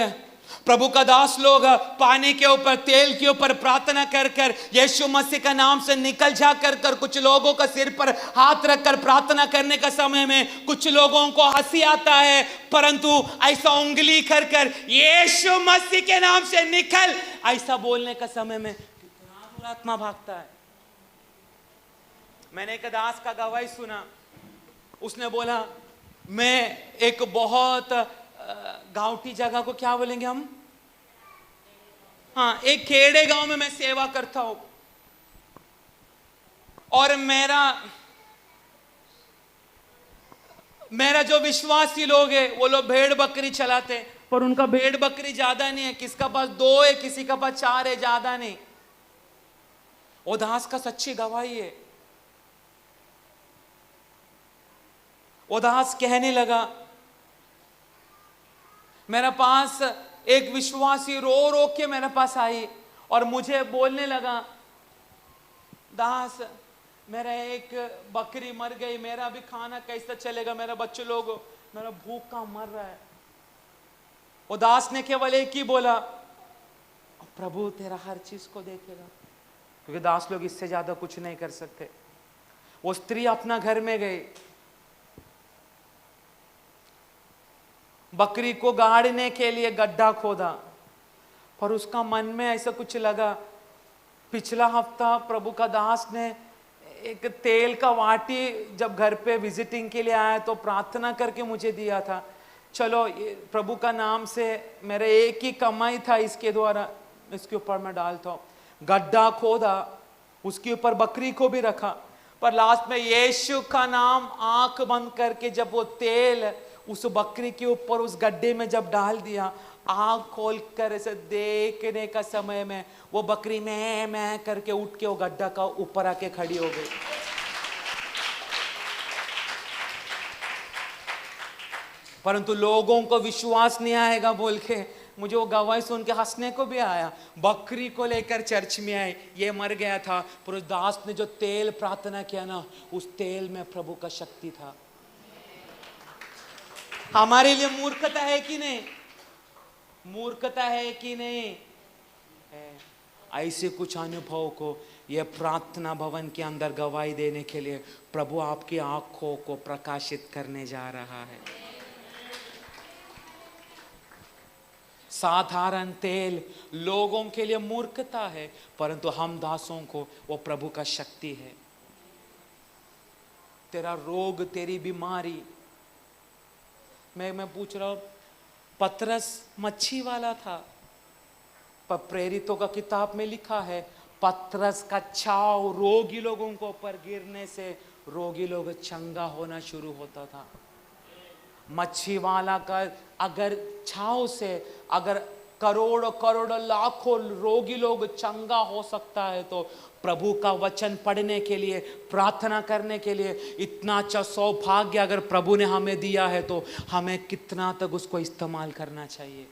प्रभु का दास लोग पानी के ऊपर, तेल के ऊपर प्रार्थना कर कर यीशु मसीह का नाम से निकल जा कर कुछ लोगों का सिर पर हाथ रखकर प्रार्थना करने का समय में कुछ लोगों को हंसी आता है, परंतु ऐसा उंगली कर कर यीशु मसीह के नाम से निकल, ऐसा बोलने का समय में कितना दुरात्मा भागता है। मैंने एक दास का गवाही सुना। उसने बोला मैं एक बहुत गांवटी जगह को क्या बोलेंगे हम, हाँ, एक खेड़े गांव में मैं सेवा करता हूं और मेरा जो विश्वासी लोग है वो लोग भेड़ बकरी चलाते हैं, पर उनका भेड़ बकरी ज्यादा नहीं है। किसका पास 2 है, किसी का पास 4 है, ज्यादा नहीं। वो दास का सच्ची गवाही है। वो दास कहने लगा, मेरे पास एक विश्वासी रो रो के मेरे पास आई और मुझे बोलने लगा, दास मेरा एक बकरी मर गई, मेरा भी खाना कैसा चलेगा, मेरा बच्चे लोग, मेरा भूख का मर रहा है। वो दास ने केवल एक ही बोला, प्रभु तेरा हर चीज को देखेगा, क्योंकि दास लोग इससे ज्यादा कुछ नहीं कर सकते। वो स्त्री अपना घर में गई, बकरी को गाड़ने के लिए गड्ढा खोदा, पर उसका मन में ऐसा कुछ लगा। पिछला हफ्ता प्रभु का दास ने एक तेल का वाटी जब घर पे विजिटिंग के लिए आया तो प्रार्थना करके मुझे दिया था। चलो प्रभु का नाम से मेरा एक ही कमाई था, इसके द्वारा इसके ऊपर मैं डालता हूँ। गड्ढा खोदा, उसके ऊपर बकरी को भी रखा, पर लास्ट में यीशु का नाम आंख बंद करके जब वो तेल उस बकरी के ऊपर उस गड्ढे में जब डाल दिया, आंख खोल कर ऐसे देखने का समय में वो बकरी मैं करके उठ के वो गड्ढा का ऊपर आके खड़ी हो गई। परंतु लोगों को विश्वास नहीं आएगा बोल के मुझे वो गवाही सुन के हंसने को भी आया। बकरी को लेकर चर्च में आए, ये मर गया था, पर उस दास ने जो तेल प्रार्थना किया ना, उस तेल में प्रभु का शक्ति था। हमारे लिए मूर्खता है कि नहीं? मूर्खता है कि नहीं है? ऐसे कुछ अनुभव को यह प्रार्थना भवन के अंदर गवाही देने के लिए प्रभु आपकी आंखों को प्रकाशित करने जा रहा है। साधारण तेल लोगों के लिए मूर्खता है, परंतु हम दासों को वो प्रभु का शक्ति है। तेरा रोग, तेरी बीमारी, मैं पूछ रहा हूं, पतरस मच्छी वाला था, पर प्रेरितों का किताब में लिखा है पतरस का छाव रोगी लोगों को ऊपर गिरने से रोगी लोग चंगा होना शुरू होता था। मच्छी वाला का अगर छाव से अगर करोड़ों करोड़ों लाखों रोगी लोग चंगा हो सकता है, तो प्रभु का वचन पढ़ने के लिए, प्रार्थना करने के लिए इतना अच्छा सौभाग्य अगर प्रभु ने हमें दिया है तो हमें कितना तक उसको इस्तेमाल करना चाहिए।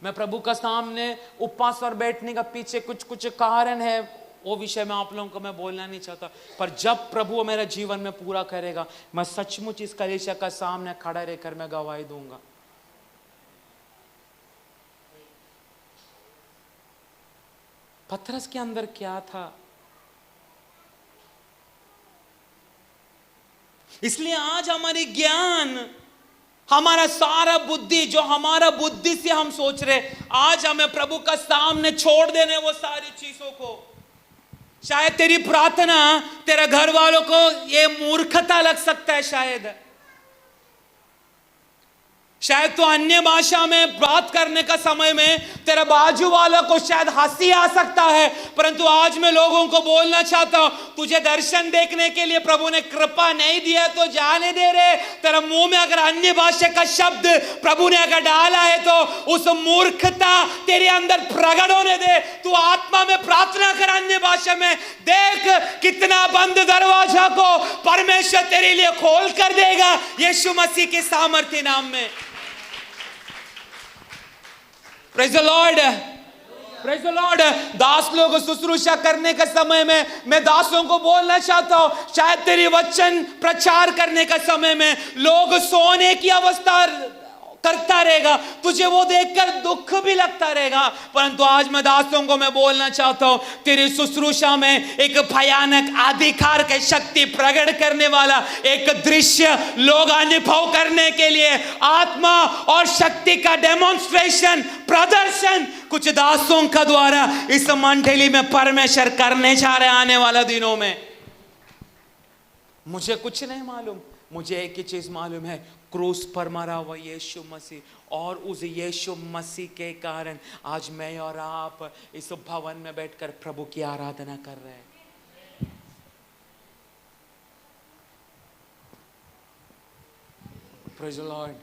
मैं प्रभु का सामने उपवास और बैठने का पीछे कुछ कुछ कारण है, वो विषय में आप लोगों को मैं बोलना नहीं चाहता, पर जब प्रभु वो मेरे जीवन में पूरा करेगा, मैं सचमुच इस कलीसिया का सामने खड़ा रहकर मैं गवाही दूंगा। पतरस के अंदर क्या था? इसलिए आज हमारी ज्ञान, हमारा सारा बुद्धि, जो हमारा बुद्धि से हम सोच रहे, आज हमें प्रभु का सामने छोड़ देने वो सारी चीजों को। शायद तेरी प्रार्थना, तेरे घर वालों को ये मूर्खता लग सकता है, शायद तो अन्य भाषा में बात करने का समय में तेरे बाजू वालों को शायद हंसी आ सकता है, परंतु आज मैं लोगों को बोलना चाहता हूं, तुझे दर्शन देखने के लिए प्रभु ने कृपा नहीं दिया तो जाने दे रहे। तेरा मुंह में अगर अन्य भाषा का शब्द प्रभु ने अगर डाला है तो उस मूर्खता तेरे अंदर प्रकट होने दे। तू आत्मा में प्रार्थना कर अन्य भाषा में, देख कितना बंद दरवाजा को परमेश्वर तेरे लिए खोल कर देगा यीशु मसीह के सामर्थ्य नाम में। Praise the Lord, praise the Lord. दास लोगों को शुश्रूषा करने के समय में मैं दासों को बोलना चाहता हूं, शायद तेरी वचन प्रचार करने का समय में लोग सोने की अवस्था करता रहेगा, तुझे वो देखकर दुख भी लगता रहेगा, परंतु आज मैं दासों को मैं बोलना चाहता हूं, तेरी शुश्रूषा में एक भयानक अधिकार की शक्ति प्रकट करने वाला एक दृश्य लोग अनुभव करने के लिए आत्मा और शक्ति का डेमोन्स्ट्रेशन, प्रदर्शन कुछ दासों का द्वारा इस मंडली में परमेश्वर करने जा रहे आने वाला दिनों में। मुझे कुछ नहीं मालूम, मुझे एक ही चीज मालूम है, क्रूस पर मरा हुआ यीशु मसीह, और उस यीशु मसीह के कारण आज मैं और आप इस भवन में बैठकर प्रभु की आराधना कर रहे हैं। Praise the Lord.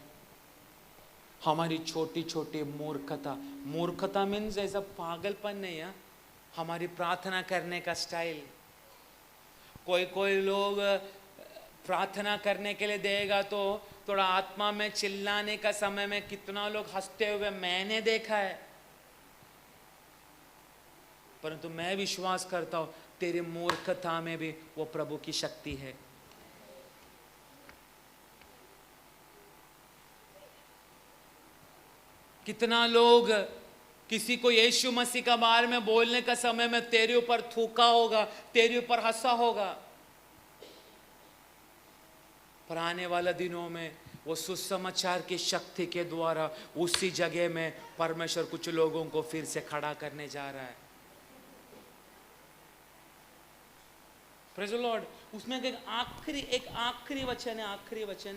हमारी छोटी छोटी मूर्खता, मूर्खता मीन्स ऐसा पागलपन नहीं है, हमारी प्रार्थना करने का स्टाइल। कोई लोग प्रार्थना करने के लिए देगा तो थोड़ा आत्मा में चिल्लाने का समय में कितना लोग हंसते हुए मैंने देखा है, परंतु मैं विश्वास करता हूं तेरी मूर्खता में भी वो प्रभु की शक्ति है। कितना लोग किसी को यीशु मसीह का बारे में बोलने का समय में तेरे ऊपर थूका होगा, तेरे ऊपर हंसा होगा, पर आने वाला दिनों में वो सुसमाचार की शक्ति के द्वारा उसी जगह में परमेश्वर कुछ लोगों को फिर से खड़ा करने जा रहा है। Praise the Lord. उसमें एक आखिरी वचन है, आखिरी वचन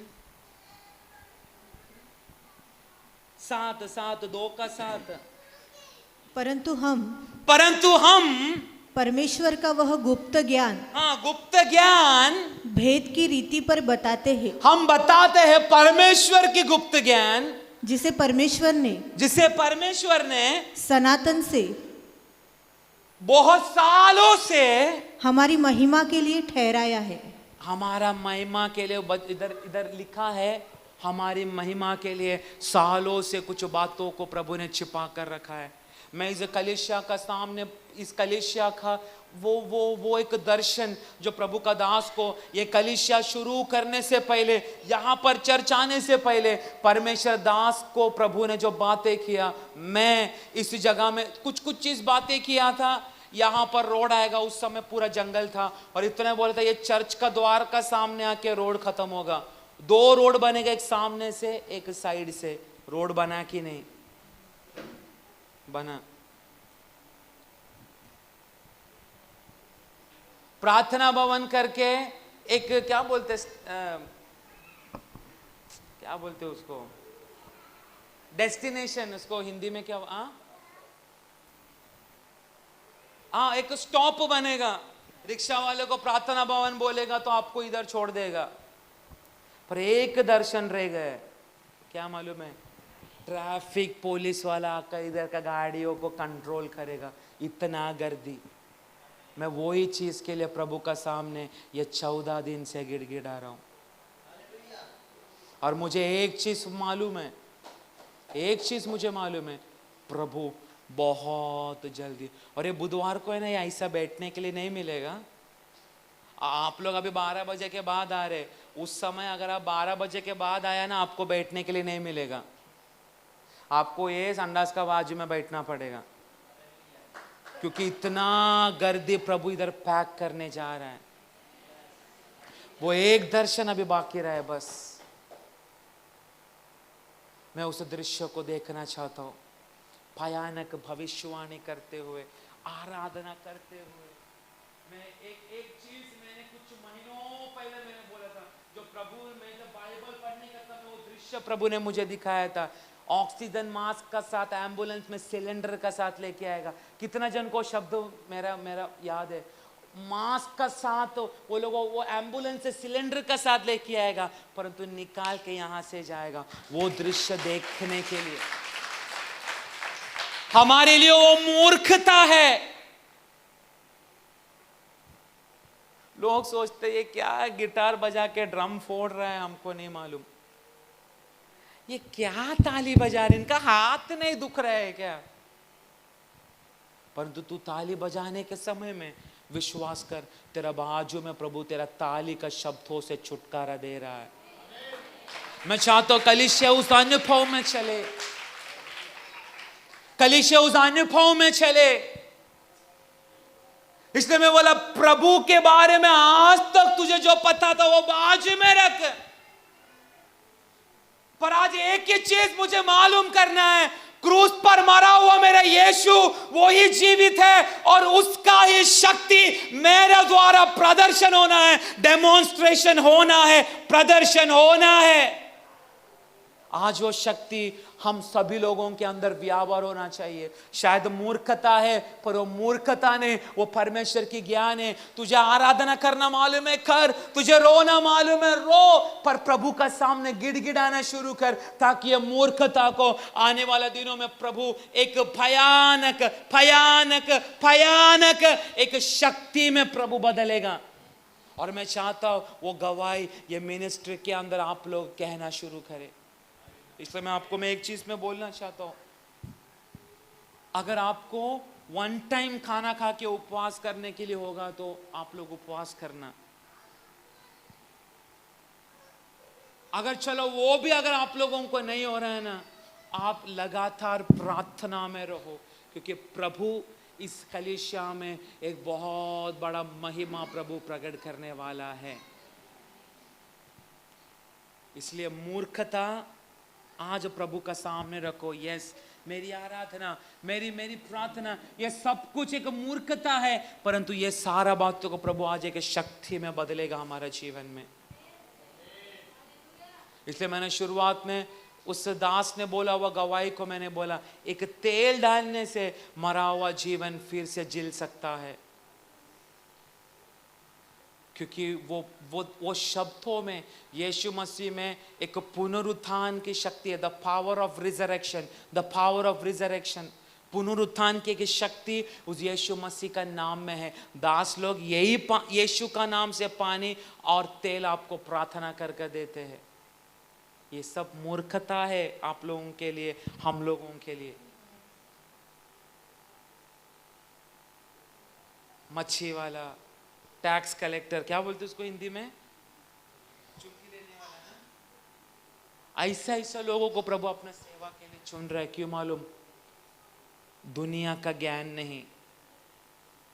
7:2 परंतु हम परमेश्वर का वह गुप्त ज्ञान, गुप्त ज्ञान भेद की रीति पर बताते हैं। हम बताते हैं परमेश्वर की गुप्त ज्ञान, जिसे परमेश्वर ने सनातन से, बहुत सालों से हमारी महिमा के लिए ठहराया है। हमारा महिमा के लिए, इधर लिखा है हमारी महिमा के लिए सालों से कुछ बातों को प्रभु ने छिपा कर रखा है। मैं इस कलीसिया का सामने, इस कलीसिया का वो एक दर्शन जो प्रभु का दास को ये कलीसिया शुरू करने से पहले, यहाँ पर चर्च आने से पहले परमेश्वर दास को प्रभु ने जो बातें किया, मैं इस जगह में कुछ चीज बातें किया था। यहाँ पर रोड आएगा, उस समय पूरा जंगल था और इतना बोला था ये चर्च का द्वार का सामने आके रोड खत्म होगा, 2 रोड बनेगा, एक सामने से एक साइड से। रोड बना कि नहीं बना? प्रार्थना भवन करके एक क्या बोलते उसको, डेस्टिनेशन, उसको हिंदी में क्या, एक स्टॉप बनेगा। रिक्शा वाले को प्रार्थना भवन बोलेगा तो आपको इधर छोड़ देगा, पर एक दर्शन रह गए, क्या मालूम है? ट्रैफिक पुलिस वाला आकर इधर का गाड़ियों को कंट्रोल करेगा, इतना गर्दी। मैं वही चीज के लिए प्रभु का सामने ये 14 दिन से गिड़गिड़ा रहा हूं, और मुझे एक चीज मालूम है, एक चीज मुझे मालूम है, प्रभु बहुत जल्दी। और ये बुधवार को है ना, ये ऐसा बैठने के लिए नहीं मिलेगा। आप लोग अभी 12 बजे के बाद आ रहे, उस समय अगर आप 12 बजे के बाद आया ना, आपको बैठने के लिए नहीं मिलेगा। आपको ये संडास का बाजू में बैठना पड़ेगा, क्योंकि इतना गर्दी प्रभु इधर पैक करने जा रहा है। वो एक दर्शन अभी बाकी रहा है बस। मैं उस दृश्य को देखना चाहता हूँ, भयानक भविष्यवाणी करते हुए, आराधना करते हुए। मैं एक चीज मैंने कुछ महीनों पहले मैंने बोला था, जो प्रभु, मैं जब बाइबल पढ़ने का समय वो दृश्य प्रभु ने मुझे दिखाया था। ऑक्सीजन मास्क का साथ एम्बुलेंस में सिलेंडर का साथ लेके आएगा। कितना जन को शब्द मेरा याद है, मास्क का साथ वो लोग वो एम्बुलेंस से सिलेंडर का साथ लेके आएगा, परंतु निकाल के यहां से जाएगा। वो दृश्य देखने के लिए हमारे लिए वो मूर्खता है। लोग सोचते ये क्या गिटार बजा के ड्रम फोड़ रहा है, हमको नहीं मालूम ये क्या ताली बजा रहे, इनका हाथ नहीं दुख रहा है क्या? परंतु तू ताली बजाने के समय में विश्वास कर, तेरा बाजू में प्रभु तेरा ताली का शब्दों से छुटकारा दे रहा है। मैं चाहता हूं कलीसिया उस अनुभव में चले, कलीसिया उस अनुभव में चले। इसलिए मैं बोला, प्रभु के बारे में आज तक तुझे जो पता था वो बाजू में रख, पर आज एक ही चीज मुझे मालूम करना है, क्रूस पर मरा हुआ मेरा यीशु वो ही जीवित है, और उसका ही शक्ति मेरे द्वारा प्रदर्शन होना है, डेमोन्स्ट्रेशन होना है, प्रदर्शन होना है। आज वो शक्ति हम सभी लोगों के अंदर व्यापार होना चाहिए। शायद मूर्खता है, पर वो मूर्खता नहीं, वो परमेश्वर की ज्ञान है। तुझे आराधना करना मालूम है, कर। तुझे रोना मालूम है, रो। पर प्रभु का सामने गिड़गिड़ाना शुरू कर, ताकि ये मूर्खता को आने वाले दिनों में प्रभु एक भयानक भयानक भयानक एक शक्ति में प्रभु बदलेगा। और मैं चाहता हूं वो गवाही ये मिनिस्ट्री के अंदर आप लोग कहना शुरू करें। इसलिए मैं एक चीज में बोलना चाहता हूं, अगर आपको वन टाइम खाना खा के उपवास करने के लिए होगा तो आप लोग उपवास करना। अगर चलो वो भी अगर आप लोगों को नहीं हो रहा है ना, आप लगातार प्रार्थना में रहो, क्योंकि प्रभु इस कलीसिया में एक बहुत बड़ा महिमा प्रभु प्रकट करने वाला है। इसलिए मूर्खता आज प्रभु का सामने रखो। यस, मेरी आराधना, मेरी प्रार्थना, ये सब कुछ एक मूर्खता है, परंतु ये सारा बातों को प्रभु आज एक शक्ति में बदलेगा हमारे जीवन में। इसलिए मैंने शुरुआत में उस दास ने बोला हुआ गवाही को मैंने बोला, एक तेल डालने से मरा हुआ जीवन फिर से जिल सकता है, क्योंकि वो शब्दों में यीशु मसीह में एक पुनरुत्थान की शक्ति है। The power of resurrection, the power of resurrection, पुनरुत्थान की एक शक्ति उस यीशु मसीह का नाम में है। दास लोग यही यीशु का नाम से पानी और तेल आपको प्रार्थना करके देते हैं। ये सब मूर्खता है आप लोगों के लिए, हम लोगों के लिए। मच्छी वाला, टैक्स कलेक्टर, क्या बोलते उसको हिंदी में, चुंगी देने वाला ना, ऐसा लोगों को प्रभु अपना सेवा के लिए चुन रहा है। क्यों मालूम? दुनिया का ज्ञान नहीं,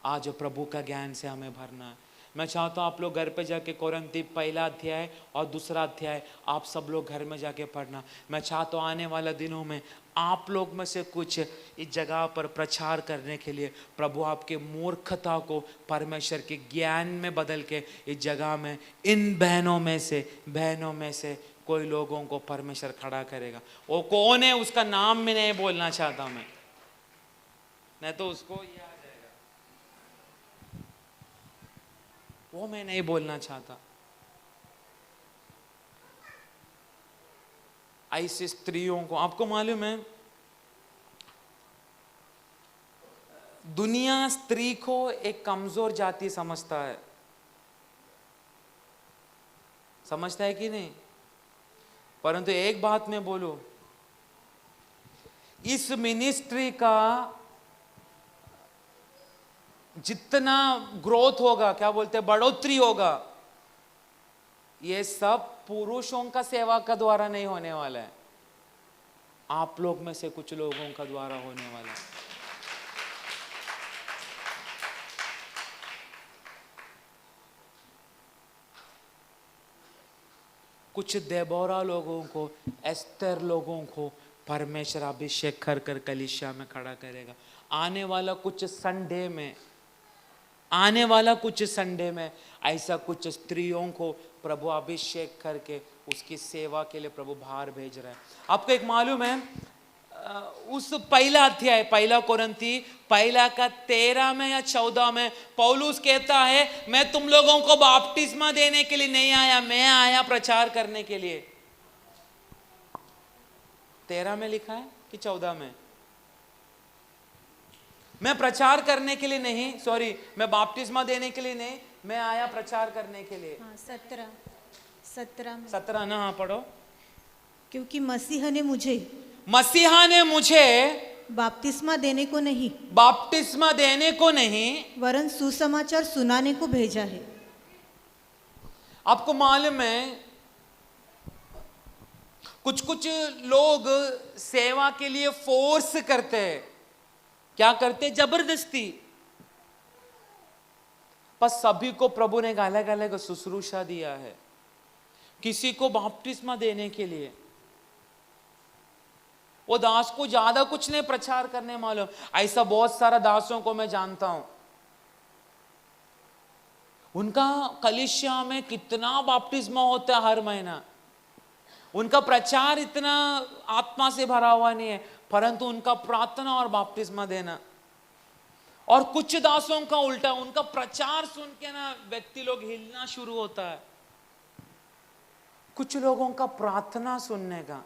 आज प्रभु का ज्ञान से हमें भरना है। मैं चाहता हूँ आप लोग घर पे जाके कोरिन्थी पहला अध्याय और दूसरा अध्याय आप सब लोग घर में जाके पढ़ना। मैं चाहता हूँ आने वाले दिनों में आप लोग में से कुछ इस जगह पर प्रचार करने के लिए प्रभु आपके मूर्खता को परमेश्वर के ज्ञान में बदल के इस जगह में इन बहनों में से कोई लोगों को परमेश्वर खड़ा करेगा। वो कौन है उसका नाम में नहीं बोलना चाहता मैं, नहीं तो उसको याद आएगा, वो मैं नहीं बोलना चाहता। ऐसी स्त्रियों को, आपको मालूम है दुनिया स्त्री को एक कमजोर जाति समझता है, समझता है कि नहीं? परंतु एक बात मैं बोलूं, इस मिनिस्ट्री का जितना ग्रोथ होगा, क्या बोलते हैं, बढ़ोतरी होगा, ये सब पुरुषों का सेवा का द्वारा नहीं होने वाला है, आप लोग में से कुछ लोगों का द्वारा होने वाला है। कुछ देबोरा लोगों को, एस्तर लोगों को परमेश्वर अभिषेक कर कर कलीसिया में खड़ा करेगा। आने वाला कुछ संडे में ऐसा कुछ स्त्रियों को प्रभु अभिषेक करके उसकी सेवा के लिए प्रभु बाहर भेज रहा है। आपको एक मालूम है, उस पहला अध्याय, पहला कोरिन्थी पहला का 13 में या 14 में पौलुस कहता है, मैं तुम लोगों को बपतिस्मा देने के लिए नहीं आया, मैं आया प्रचार करने के लिए। 13 में लिखा है कि 14 में? मैं प्रचार करने के लिए नहीं, सॉरी, मैं बपतिस्मा देने के लिए नहीं, मैं आया प्रचार करने के लिए। हाँ, 17 ना, हाँ पढ़ो। क्योंकि मसीहा ने मुझे बपतिस्मा देने को नहीं वरन सुसमाचार सुनाने को भेजा है। आपको मालूम है, कुछ लोग सेवा के लिए फोर्स करते हैं। क्या करते? जबरदस्ती। पर सभी को प्रभु ने अलग अलग शुश्रूषा दिया है। किसी को बपतिस्मा देने के लिए, वो दास को ज्यादा कुछ नहीं प्रचार करने मालूम। ऐसा बहुत सारा दासों को मैं जानता हूं, उनका कलीसिया में कितना बपतिस्मा होता है हर महीना, उनका प्रचार इतना आत्मा से भरा हुआ नहीं है, परंतु उनका प्रार्थना और बपतिस्मा देना। और कुछ दासों का उल्टा, उनका प्रचार सुन के ना व्यक्ति लोग हिलना शुरू होता है। कुछ लोगों का प्रार्थना सुनने का,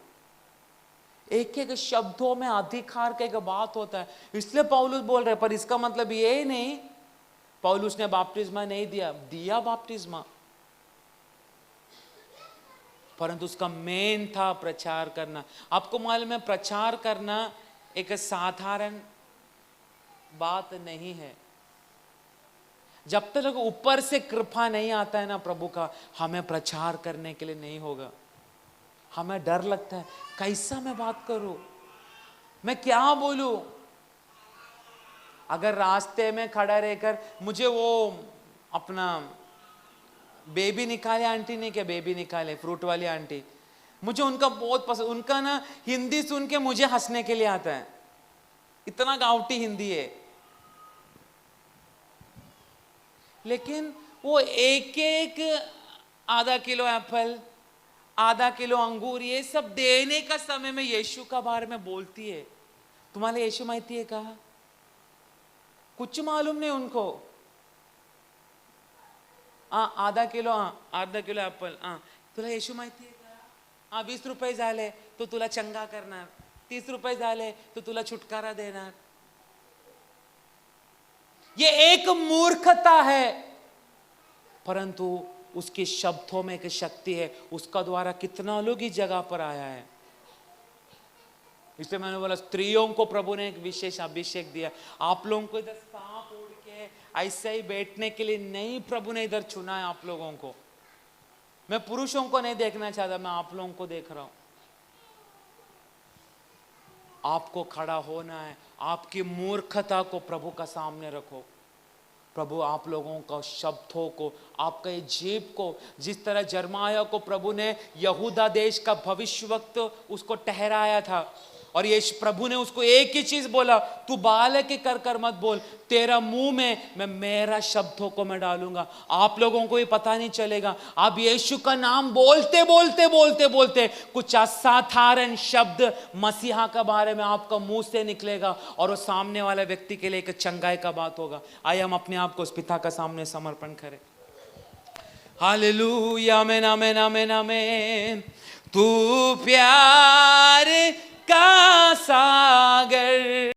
एक एक शब्दों में अधिकार का एक बात होता है। इसलिए पौलुस बोल रहे, पर इसका मतलब ये नहीं पौलुस ने बपतिस्मा नहीं दिया बपतिस्मा, परंतु उसका मेन था प्रचार करना। आपको मालूम है, प्रचार करना एक साधारण बात नहीं है। जब तक ऊपर से कृपा नहीं आता है ना प्रभु का, हमें प्रचार करने के लिए नहीं होगा। हमें डर लगता है, कैसा मैं बात करूं, मैं क्या बोलूं। अगर रास्ते में खड़ा रहकर मुझे वो अपना बेबी निकाले आंटी नहीं, क्या बेबी निकाले, फ्रूट वाली आंटी, मुझे उनका बहुत पसंद। उनका ना हिंदी सुन के मुझे हंसने के लिए आता है, इतना गावटी हिंदी है। लेकिन वो एक एक आधा किलो एप्पल, आधा किलो अंगूर, ये सब देने का समय में यीशु का बारे में बोलती है। तुम्हाला यीशु माहिती है का? कुछ मालूम नहीं उनको। आधा किलो ॲपल, तुला येशू माहिती आहे का? 20 रुपये झाले तो तुला चंगा करणार, 30 रुपये झाले तो तुला छुटकारा देणार। ये एक मूर्खता है, परंतु उसके शब्दों में एक शक्ति है। उसका द्वारा कितना लोग इस जगह पर आया है। इसलिए मैंने बोला, स्त्रियों को प्रभु ने एक विशेष अभिषेक दिया। आप लोगों को इधर सांप उड़ के ऐसे ही बैठने के लिए नहीं प्रभु ने इधर चुना है आप लोगों को। मैं पुरुषों को नहीं देखना चाहता, मैं आप लोगों को देख रहा हूं। आपको खड़ा होना है, आपकी मूर्खता को प्रभु का सामने रखो। प्रभु आप लोगों का शब्दों को, आपका ये जीभ को, जिस तरह जरमाया को प्रभु ने यहूदा देश का भविष्यवक्त उसको ठहराया था, और ये प्रभु ने उसको एक ही चीज बोला, तू बालक के कर कर मत बोल, तेरा मुंह में मैं मेरा शब्दों को मैं डालूंगा। आप लोगों को ये पता नहीं चलेगा, आप यीशु का नाम बोलते बोलते बोलते बोलते कुछ असाधारण शब्द मसीहा के बारे में आपका मुंह से निकलेगा, और वो सामने वाला व्यक्ति के लिए एक चंगाई का बात होगा। आइए हम अपने आप को उस पिता का सामने समर्पण करें। हालेलुया, आमीन आमीन आमीन आमीन। तू प्यार का सागर